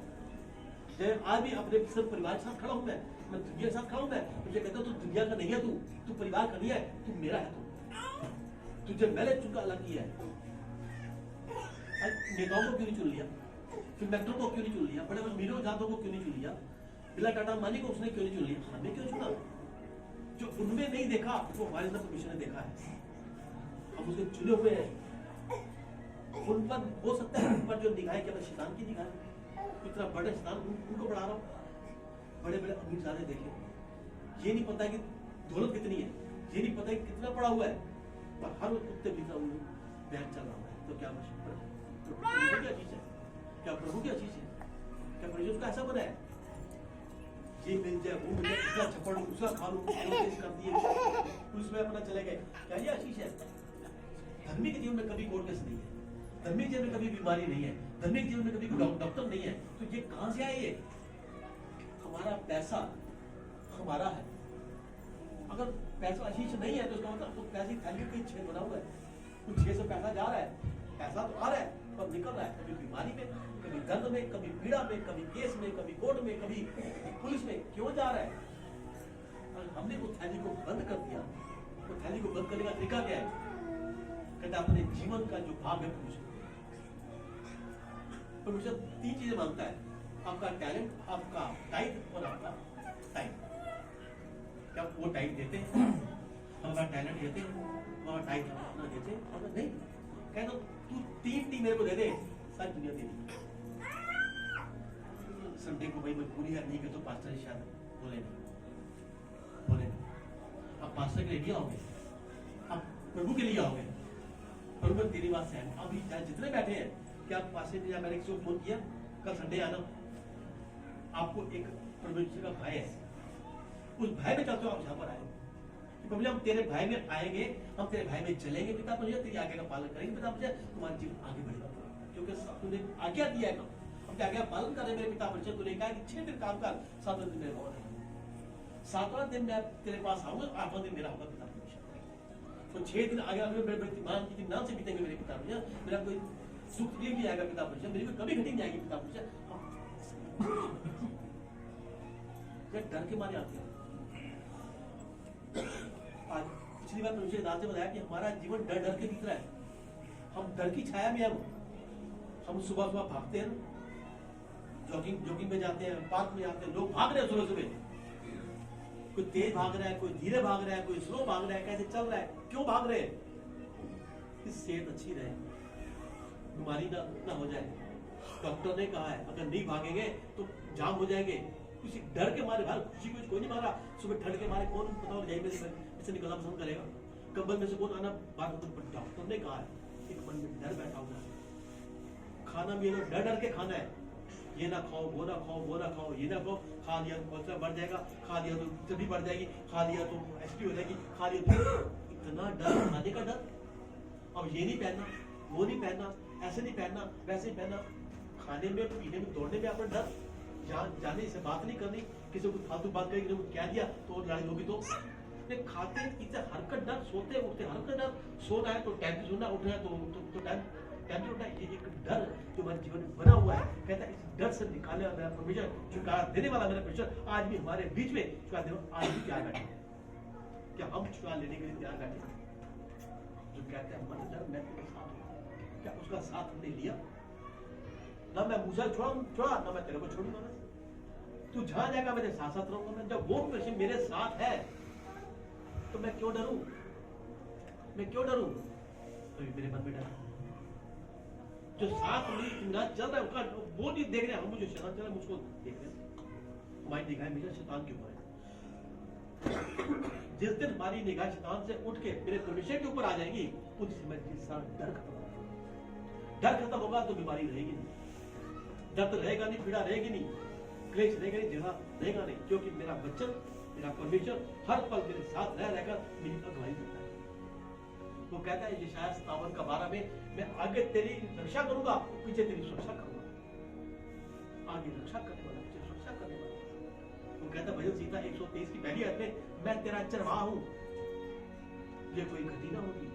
आज भी अपने सब परिवार के साथ खड़ा हूं, मैं दुनिया के साथ खड़ा हूं, मैं मुझे कहता हूं तू दुनिया का नहीं है, तू परिवार का नहीं है, तू मेरा है, तुझे मैंने चुनकर अलग किया है। नेताओं को क्यों नहीं चुन लिया, फिर मेंटरों को क्यों नहीं चुन लिया, बड़े बड़े मीडिया जातों को क्यों नहीं चुन लिया, बिला टाटा अंबानी को उसने क्यों नहीं चुन लिया, हमें क्यों चुना? जो उनमें नहीं देखा वो हमारे अंदर परमेश्वर ने देखा है, हम उसके चुने हुए हैं। उन पर हो सकता है उन पर जो निगाहें केवल शैतान की निगाहें, इतना बड़े शैतान उनको बढ़ा रहा हूं। बड़े बड़े अमीर सारे देखे, ये नहीं पता कि दौलत कितनी है, ये नहीं पता कि कितना पड़ा हुआ है, पर हर कुत्ते भीतर बैग चल रहा है। तो क्या प्रभु की आशीष है, क्या प्रभु की आशीष है, क्या परमेश्वर का ऐसा बना है ये मिल जाए वो मिल जाए, इसका छप्पड़ उसका खा लूं, कर दिए उसमें अपना चले गए, क्या ये आशीष है? धर्मी के जीवन में कभी कोर्ट केस नहीं है, धर्मी के जीवन में कभी बीमारी नहीं है, धर्मी के जीवन में कभी डॉक्टर नहीं है। तो ये कहां से आए? ये हमारा पैसा हमारा है। अगर पैसा आशीष नहीं है तो उसका मतलब तो पैसे थैली में छेद बना हुआ है, कुछ 6 से पैसा जा रहा है, पैसा तो आ रहा है पर निकल रहा है कभी बीमारी में, कभी दर्द में, कभी पीड़ा में, कभी केस में, कभी कोर्ट में, कभी पुलिस में। क्यों जा रहा है? और हमने वो थैली को बंद कर दिया। वो थैली को बंद करने का तरीका क्या है? कहते अपने जीवन का जो भाग है परमेश्वर 3 चीजें मांगता है, आपका टैलेंट, आपका टाइम और आपका टाइम। क्या वो टाइम देते हैं? हमारा टैलेंट देते हैं, हमारा टाइम अपना देते हैं? अगर नहीं कहते तू 3 मेरे को दे दे, सारी दुनिया दे दी। संडे को भाई मजबूरी है नहीं कि तो पास्टर शायद बोले नहीं। आप पास्टर के लिए नहीं आओगे, आप प्रभु के लिए आओगे। प्रभु तेरी बात से अभी जितने बैठे हैं, क्या पास्टर ने मैंने किसी को फोन किया कल संडे आना? आपको एक परमेश्वर का भय है, उस भय में चलते हो आप यहाँ पर आए कि हम तेरे भय में आएंगे, हम तेरे भय में चलेंगे, पिता मुझे तेरी आज्ञा का पालन करेंगे, पिता मुझे तुम्हारा जीवन आगे बढ़ेगा, क्योंकि तूने आज्ञा दिया है। हम आज्ञा पालन करें मेरे पिता मुझे, तूने कहा कि 6 दिन काम कर, 7वां दिन मेरे भवन है, 7वां दिन मैं तेरे पास आऊंगा, 8वां दिन मेरा होगा पिता परमेश्वर। तो 6 दिन आगे मेरे ईमान की नाम से बीतेंगे मेरे पिता मुझे, मेरा कोई सुख नहीं आएगा पिता परमेश्वर, मेरी कोई कभी घटी नहीं आएगी पिता परमेश्वर। डर के मारे आते हैं। आज पिछली बार मुझे दास ने बताया कि हमारा जीवन डर डर के बीत रहा है, हम डर की छाया में हैं। हम सुबह भागते हैं, जॉगिंग में जाते हैं, पार्क में जाते हैं, लोग भाग रहे हैं सुबह, कोई तेज भाग रहा है, कोई धीरे भाग रहा है, कोई स्लो भाग रहा है, कैसे चल रहा है, क्यों भाग रहे हैं? कि सेहत अच्छी रहे, बीमारी ना हो जाए। डॉक्टर ने कहा है अगर नहीं भागेंगे तो जाम हो जाएंगे। किसी डर के मारे बाहर, खुशी को कोई नहीं मारा, सुबह ठंड के मारे कौन बताओ जाए में से निकलना पसंद करेगा, कंबल में से कौन आना बाहर? डॉक्टर ने कहा है कि मन में डर बैठा हुआ है, खाना भी डर डर के खाना है, ये ना खाओ, वो ना खाओ, वो ना खाओ, ये ना खाओ, खा लिया तो कोलेस्ट्रॉल बढ़ जाएगा, खा लिया तो चर्बी बढ़ जाएगी, खा लिया तो एसिडिटी हो जाएगी, खा लिया तो इतना डर, खाने का डर। अब ये नहीं पहनना, वो नहीं पहनना, ऐसे नहीं पहनना, वैसे नहीं पहनना, खाने में, पीने में, दौड़ने में अपना डर, जाने से बात नहीं करनी, किसी को फालतू बात करेगी, किसी को क्या दिया तो लड़ाई होगी। तो खाते इसे हरकत डर, सोते उठते हरकत डर, सोना है तो टाइम से सोना, उठना है तो टाइम से उठना। ये एक डर जो हमारे जीवन में बना हुआ है, कहता है इस डर से निकालने वाला मेरा परमेश्वर, छुटकारा देने वाला मेरा परमेश्वर आज भी हमारे बीच में छुटकारा देने आज भी तैयार बैठे। क्या हम छुटकारा लेने के लिए तैयार बैठे? जो कहते हैं मन डर मैं तेरे साथ हूं, क्या उसका साथ हमने लिया? ना मैं मूसा छोड़ा, ना मैं तेरे को छोड़ूंगा। तू जहां जाएगा मेरे साथ साथ रहूंगा मैं। जब वो मेरे साथ है तो मैं क्यों डरूं, मैं क्यों डरूं? तो मेरे मन में डर जो साथ में चल रहा है उनका वो नहीं देख रहे हम, मुझे शैतान चल रहा है मुझको देख रहे हैं। हमारी निगाह मेरा शैतान के ऊपर है। जिस दिन हमारी निगाह शैतान से उठ के मेरे परमेश्वर के ऊपर आ जाएगी उस समय सारा डर खत्म होगा। डर खत्म होगा तो बीमारी रहेगी नहीं, दर्द रहेगा नहीं, पीड़ा रहेगी नहीं, क्लेश रहेगा नहीं, जगह रहेगा नहीं, क्योंकि मेरा वचन मेरा परमेश्वर हर पल मेरे साथ रह रहकर मेरी अगुवाई करता है। वो कहता है यशायाह 57 का 12 में, मैं आगे तेरी रक्षा करूंगा, पीछे तेरी सुरक्षा करूंगा। आगे रक्षा करने वाला, पीछे सुरक्षा करने वाला। वो कहता है भजन संहिता 123 की पहली आयत में, मैं तेरा चरवाहा हूं, ये कोई घटी ना होगी।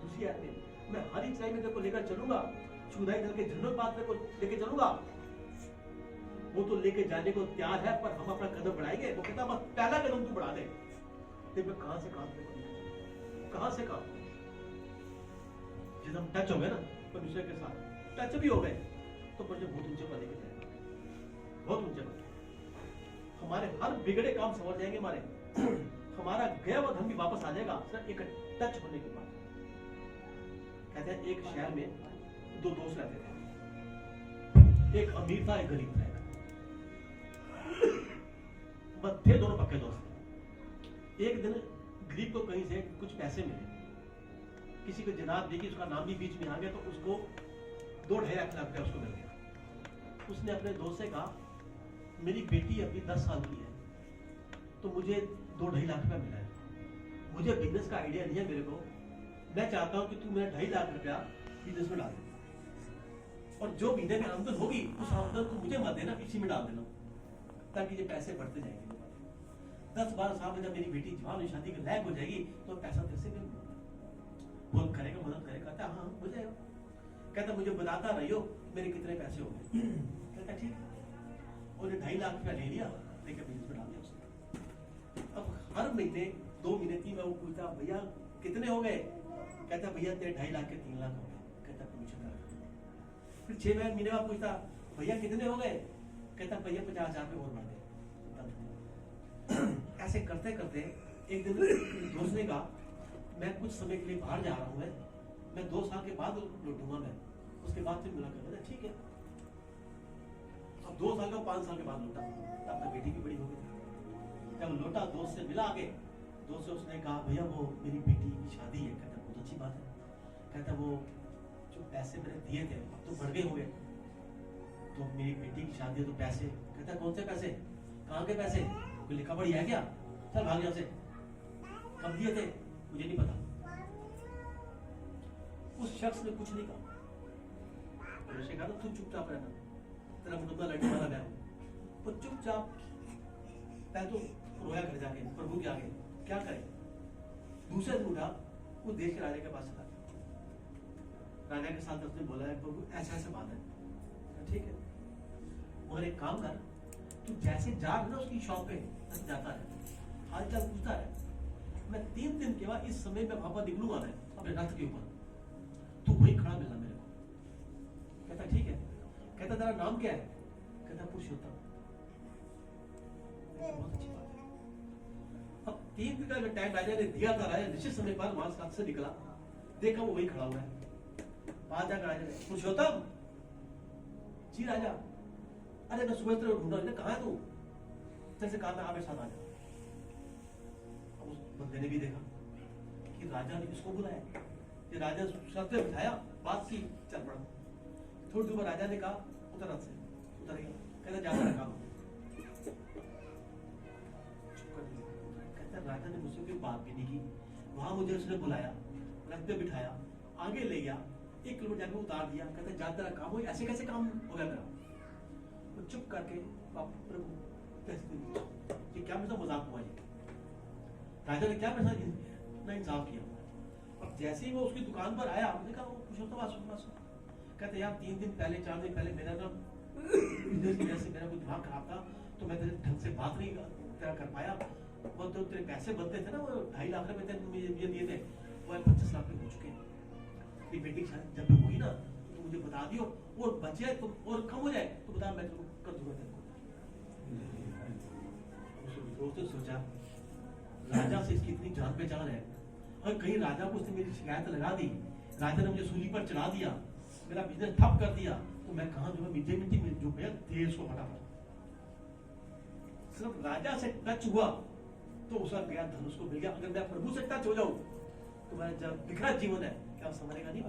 दूसरी आयत में, मैं हर ऊंचाई में तेरे को लेकर चलूंगा, चुनाई दल के झरनों पास तेरे को लेके चलूंगा। वो तो लेके जाने को तैयार है, पर हम अपना कदम बढ़ाएंगे। वो कहता बस पहला कदम तू बढ़ा दे। तो मैं कहां से कहां से कहां जब हम टच हो गए ना परमेश्वर के साथ, टच भी हो गए तो परमेश्वर बहुत ऊंचे पर लेके जाएगा, बहुत ऊंचे पर। हमारे हर बिगड़े काम समझ जाएंगे, हमारे हमारा गया हुआ धन भी वापस आ जाएगा सिर्फ एक टच होने के बाद। कहते हैं एक शहर में दो दोस्त रहते थे, एक अमीर था एक गरीब था, थे दोनों पक्के दोस्त। एक दिन गरीब को कहीं से कुछ पैसे मिले, किसी को जनाब देखी, उसका नाम भी बीच में आ गया तो उसको 2-2.5 लाख रुपया उसको मिल गया। उसने अपने दोस्त से कहा मेरी बेटी अभी 10 साल की है तो मुझे 2-2.5 लाख रुपया मिला है, मुझे बिजनेस का आइडिया नहीं है मेरे को, मैं चाहता हूं कि तू मेरा 2.5 लाख रुपया बिजनेस में डाल दे, और जो महीने में आमदन होगी उस आमदन को मुझे मत देना, इसी में डाल देना, ताकि ये पैसे बढ़ते जाएंगे। 10-12 साल में जब मेरी बेटी जवान शादी के लायक हो जाएगी तो पैसा तेरे से मिल वो करेगा, मदद करेगा। कहता हाँ हो जाएगा। कहता मुझे बताता रहियो मेरे कितने पैसे हो गए। कहता ठीक है। उन्हें 2.5 लाख रुपया ले लिया, लेकर बिजनेस में डाल दिया उसने। अब हर महीने 2 महीने 3 में वो पूछता भैया कितने हो गए? कहता भैया तेरे 2.5 लाख के 3 लाख हो गए। कहता परमिशन। फिर 6 महीने बाद पूछता भैया कितने हो गए? कहता भैया 50,000 रुपये और बढ़ गए। ऐसे करते करते एक दिन दोस्त ने कहा मैं कुछ समय के लिए बाहर जा रहा हूँ, मैं 2 साल के बाद लौटूंगा, मैं उसके बाद फिर मिला करूंगा। ठीक है। अब 2 साल का 5 साल के बाद लौटा, तब तक बेटी भी बड़ी हो गई। जब लौटा दोस्त से मिला, आगे दोस्त से उसने कहा भैया वो मेरी बेटी की शादी है। कहता बहुत अच्छी बात है। कहता वो जो पैसे मैंने दिए थे अब तो बढ़ गए होंगे, तो मेरी बेटी की शादी है तो पैसे। कहता कौन से पैसे? कहाँ के पैसे? कोई लिखा पढ़ी है क्या? चल भाग यहाँ से। कब दिए थे? मुझे नहीं पता। उस शख्स ने कुछ नहीं कहा। उन्होंने कहा तू चुपचाप रहना, तेरा मुकदमा लड़ने वाला मैं हूं। वो चुपचाप पहले तो रोया घर जाके प्रभु के आगे, क्या करे। दूसरे दिन उठा, वो देश के राजा के पास चला। राजा के साथ उसने बोला है प्रभु ऐसा ऐसा बात है। ठीक है। और एक काम कर, तू जैसे जा ना उसकी शॉप पे जाता है, हालचाल पूछता है। मैं 3 दिन के बाद इस समय में वहां पर निकलूंगा, मैं अपने रथ के ऊपर, तू वही खड़ा मिलना मेरे को। कहता ठीक है। कहता तेरा नाम क्या है? कहता पुरुषोत्तम। बहुत अच्छी बात है। अब 3 दिन का टाइम राजा ने दिया था, राजा निश्चित समय पर वहां साथ से निकला, देखा वो वही खड़ा हुआ है। बाहर जाकर राजा ने पुरुषोत्तम जी राजा, अरे मैं सुबह तेरे ढूंढा, कहाँ है तू? तेरे से कहा मैं मेरे साथ आ जा। अब उस बंदे ने भी देखा कि राजा ने किसको बुलाया, कि राजा सर पे बिठाया, बात की, चल पड़ा। थोड़ी देर बाद राजा ने कहा उतर रथ से, उतर गया। कहता ज्यादा रखा। कहता राजा ने मुझसे कोई बात भी नहीं की, वहां मुझे उसने बुलाया, रथ पे बिठाया, आगे ले गया, 1 किलोमीटर जाकर उतार दिया। कहता ज्यादा काम हो, ऐसे कैसे काम हो गया मेरा? वो चुप करके प्रभु ये क्या मेरे साथ मजाक हुआ? राजा ने क्या मेरे साथ इतना इंसाफ किया? अब जैसे ही वो उसकी दुकान पर आया, उसने कहा वो पूछो तो बात। कहते यार 3 दिन पहले 4 दिन पहले मेरा ना बिजनेस की वजह से मेरा कोई दिमाग खराब था, तो मैं तेरे ढंग से बात नहीं तेरा कर पाया। वो तो तेरे पैसे बनते थे ना, वो 2.5 लाख रुपए मुझे दिए थे, वो 25 लाख रुपए हो चुके। बेटी शायद जब होगी ना तो मुझे बता दियो, और बचे तो और कम हो जाए तो बता, मैं कर दूंगा तेरे को। दोस्तों सोचा राजा से इसकी इतनी जान पहचान है, और कहीं राजा को उसने मेरी शिकायत लगा दी, राजा ने मुझे सूली पर चढ़ा दिया, मेरा बिजनेस ठप कर दिया, तो मैं कहां जो मिट्टी मिट्टी में जो गया देश को फटाफट। सिर्फ राजा से टच हुआ तो उसका गया धन उसको मिल गया। अगर मैं प्रभु से टच हो जाऊं तो मेरा जब बिखरा जीवन है, क्या समझेगा नहीं?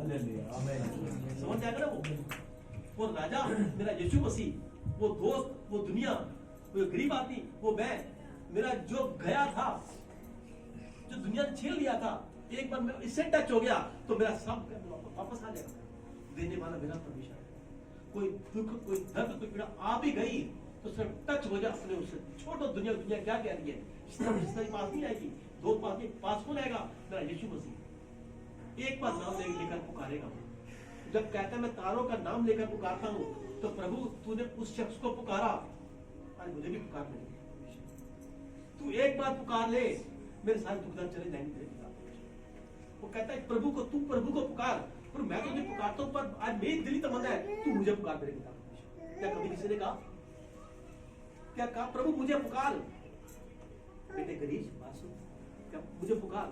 समझ जाएगा ना वो राजा मेरा यीशु मसीह, वो दोस्त, वो दुनिया, वो गरीब आदमी, वो मैं, मेरा जो गया था, जो दुनिया ने छीन लिया था, एक बार मैं इससे टच हो गया तो मेरा सब वापस आ जाएगा। देने वाला मेरा परमेश्वर है। कोई दुख, कोई दर्द, कोई पीड़ा आ भी गई तो सिर्फ टच हो जाए अपने उससे। छोड़ो दुनिया, दुनिया क्या कह रही है, जिसके पास नहीं आएगी, दो पास कौन आएगा? मेरा यीशु मसीह। एक बार नाम लेकर पुकारेगा। जब कहता है मैं तारों का नाम लेकर पुकारता हूं, तो प्रभु तूने उस शख्स को पुकारा, आज मुझे भी पुकार ले। तू एक बार पुकार ले, मेरे सारे दुख दर्द चले जाएंगे तेरे पिता। वो कहता है प्रभु को, तू प्रभु को पुकार, पर मैं तुझे पुकारता हूं, पर आज मेरी दिली तमन्ना है तू मुझे पुकार मेरे पिता। क्या कभी किसी ने कहा? क्या कहा? प्रभु मुझे पुकार। बेटे गरीश बासु, क्या मुझे पुकार,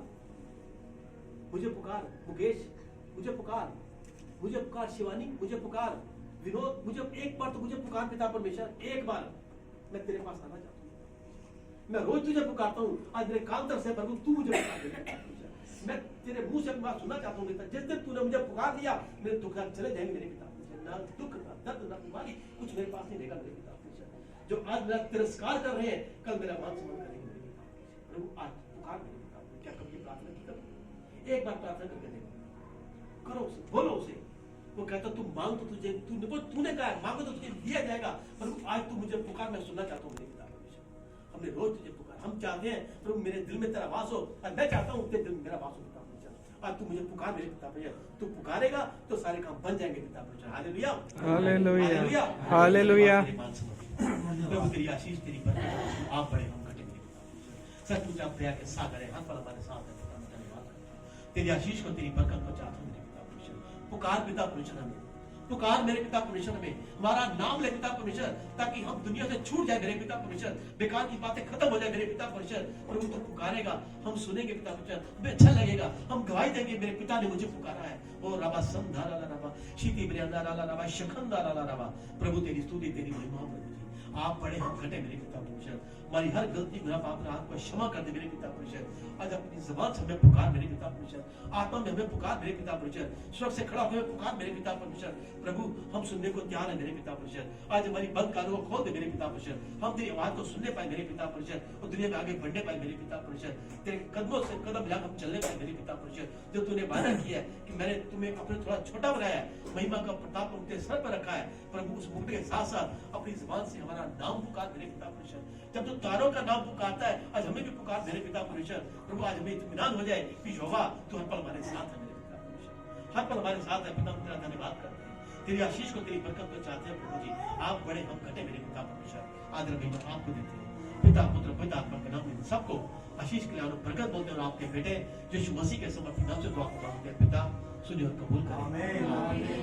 मुझे पुकार। मुकेश मुझे पुकार, मुझे पुकार। शिवानी मुझे पुकार। विनोद मुझे एक बार तो मुझे पुकार पिता परमेश्वर, एक बार मैं तेरे पास आना चाहता हूँ। मैं रोज तुझे पुकारता हूँ, आज मेरे कान तरफ से प्रभु तू मुझे पुकार दे। मैं तेरे मुंह से बात सुनना चाहता हूँ पिता। जिस दिन तूने मुझे पुकार दिया, मेरे दुख चले जाएंगे मेरे पिता। ना दुख, ना दर्द, ना बीमारी कुछ मेरे पास नहीं रहेगा मेरे पिता। जो आज मेरा तिरस्कार कर रहे हैं, कल मेरा मान सम्मान करेंगे मेरे पिता। प्रभु आज पुकार मेरे पिता। क्या कभी प्रार्थना की? कभी एक बार प्रार्थना करके देखो, करो उसे, बोलो उसे। वो कहता तू मांग तो तुझे, तूने कहा मांगो तो तुझे दिया जाएगा। पर आज तू मुझे पुकार, मैं सुनना चाहता हूँ मेरे पिता। हमने रोज तुझे पुकार, हम चाहते हैं प्रभु मेरे दिल में तेरा वास हो, और मैं चाहता हूँ तेरे दिल में मेरा वास हो पिता। आज तू मुझे पुकार मेरे पिता भैया। तू पुकारेगा तो सारे काम बन जाएंगे पिता भैया। Hallelujah, hallelujah, hallelujah. प्रभु तेरी आशीष, तेरी बरकत, आप बड़े हम घटे मेरे पिता। सचमुच आप दया के सागर है, हाथ पर हमारे साथ है पिता। मैं धन्यवाद करता हूं तेरी आशीष को, तेरी बरकत को चाहता हूं मेरे पिता परमेश्वर। पुकार पिता परमेश्वर हमें, पुकार मेरे पिता परमेश्वर हमें, हमारा नाम ले पिता परमेश्वर, ताकि हम दुनिया से छूट जाए मेरे पिता परमेश्वर। बेकार की बातें खत्म हो जाए मेरे पिता परमेश्वर। प्रभु तो पुकारेगा, हम सुनेंगे पिता परमेश्वर, हमें अच्छा लगेगा, हम गवाही देंगे मेरे पिता ने मुझे पुकारा है। ओ रबा संधारा रबा शीति ब्रियंदा रबा शखंदा रबा। प्रभु तेरी स्तुति, तेरी महिमा प्रभु जी। आप बड़े हम घटे मेरे पिता परमेश्वर। हमारी हर गलती, गुनाह, पाप, रात को क्षमा कर दे मेरे पिता परमेश्वर। आज अपनी जुबान से हमें पुकार मेरे पिता परमेश्वर, आत्मा में हमें पुकार मेरे पिता परमेश्वर, स्वर्ग से खड़ा हुए पुकार मेरे पिता परमेश्वर। प्रभु हम सुनने को तैयार है मेरे पिता परमेश्वर। आज हमारी बंद कानों को खोल दे मेरे पिता परमेश्वर, हम तेरी आवाज को सुनने पाए मेरे पिता परमेश्वर, और दुनिया में आगे बढ़ने पाए मेरे पिता परमेश्वर। तेरे कदमों से कदम मिलाकर हम चलने पाए मेरे पिता परमेश्वर। जो तूने वादा किया है कि मैंने तुम्हें अपने थोड़ा छोटा बनाया है, महिमा का प्रताप उनके सर पर रखा है। प्रभु उस मुक्ति के साथ साथ अपनी जुबान से हमारा नाम पुकार मेरे पिता परमेश्वर। जब तू तारों का नाम पुकारता है, आज हमें भी पुकार मेरे पिता परमेश्वर। प्रभु आज हमें इत्मीनान हो जाए कि यहोवा तू हर पल हमारे साथ है मेरे पिता परमेश्वर, हर पल हमारे साथ है। पिता हम तेरा धन्यवाद करते हैं, तेरी आशीष को, तेरी बरकत को चाहते हैं प्रभु जी। आप बड़े हम घटे मेरे पिता परमेश्वर। आदर महिमा आपको देते हैं पिता, पुत्र, पवित्र आत्मा के नाम में सबको आशीष के लिए बरकत बोलते हैं। और आपके बेटे यीशु मसीह के समर्पित नाम से दुआ करते हैं पिता, सुनिए और कबूल करें।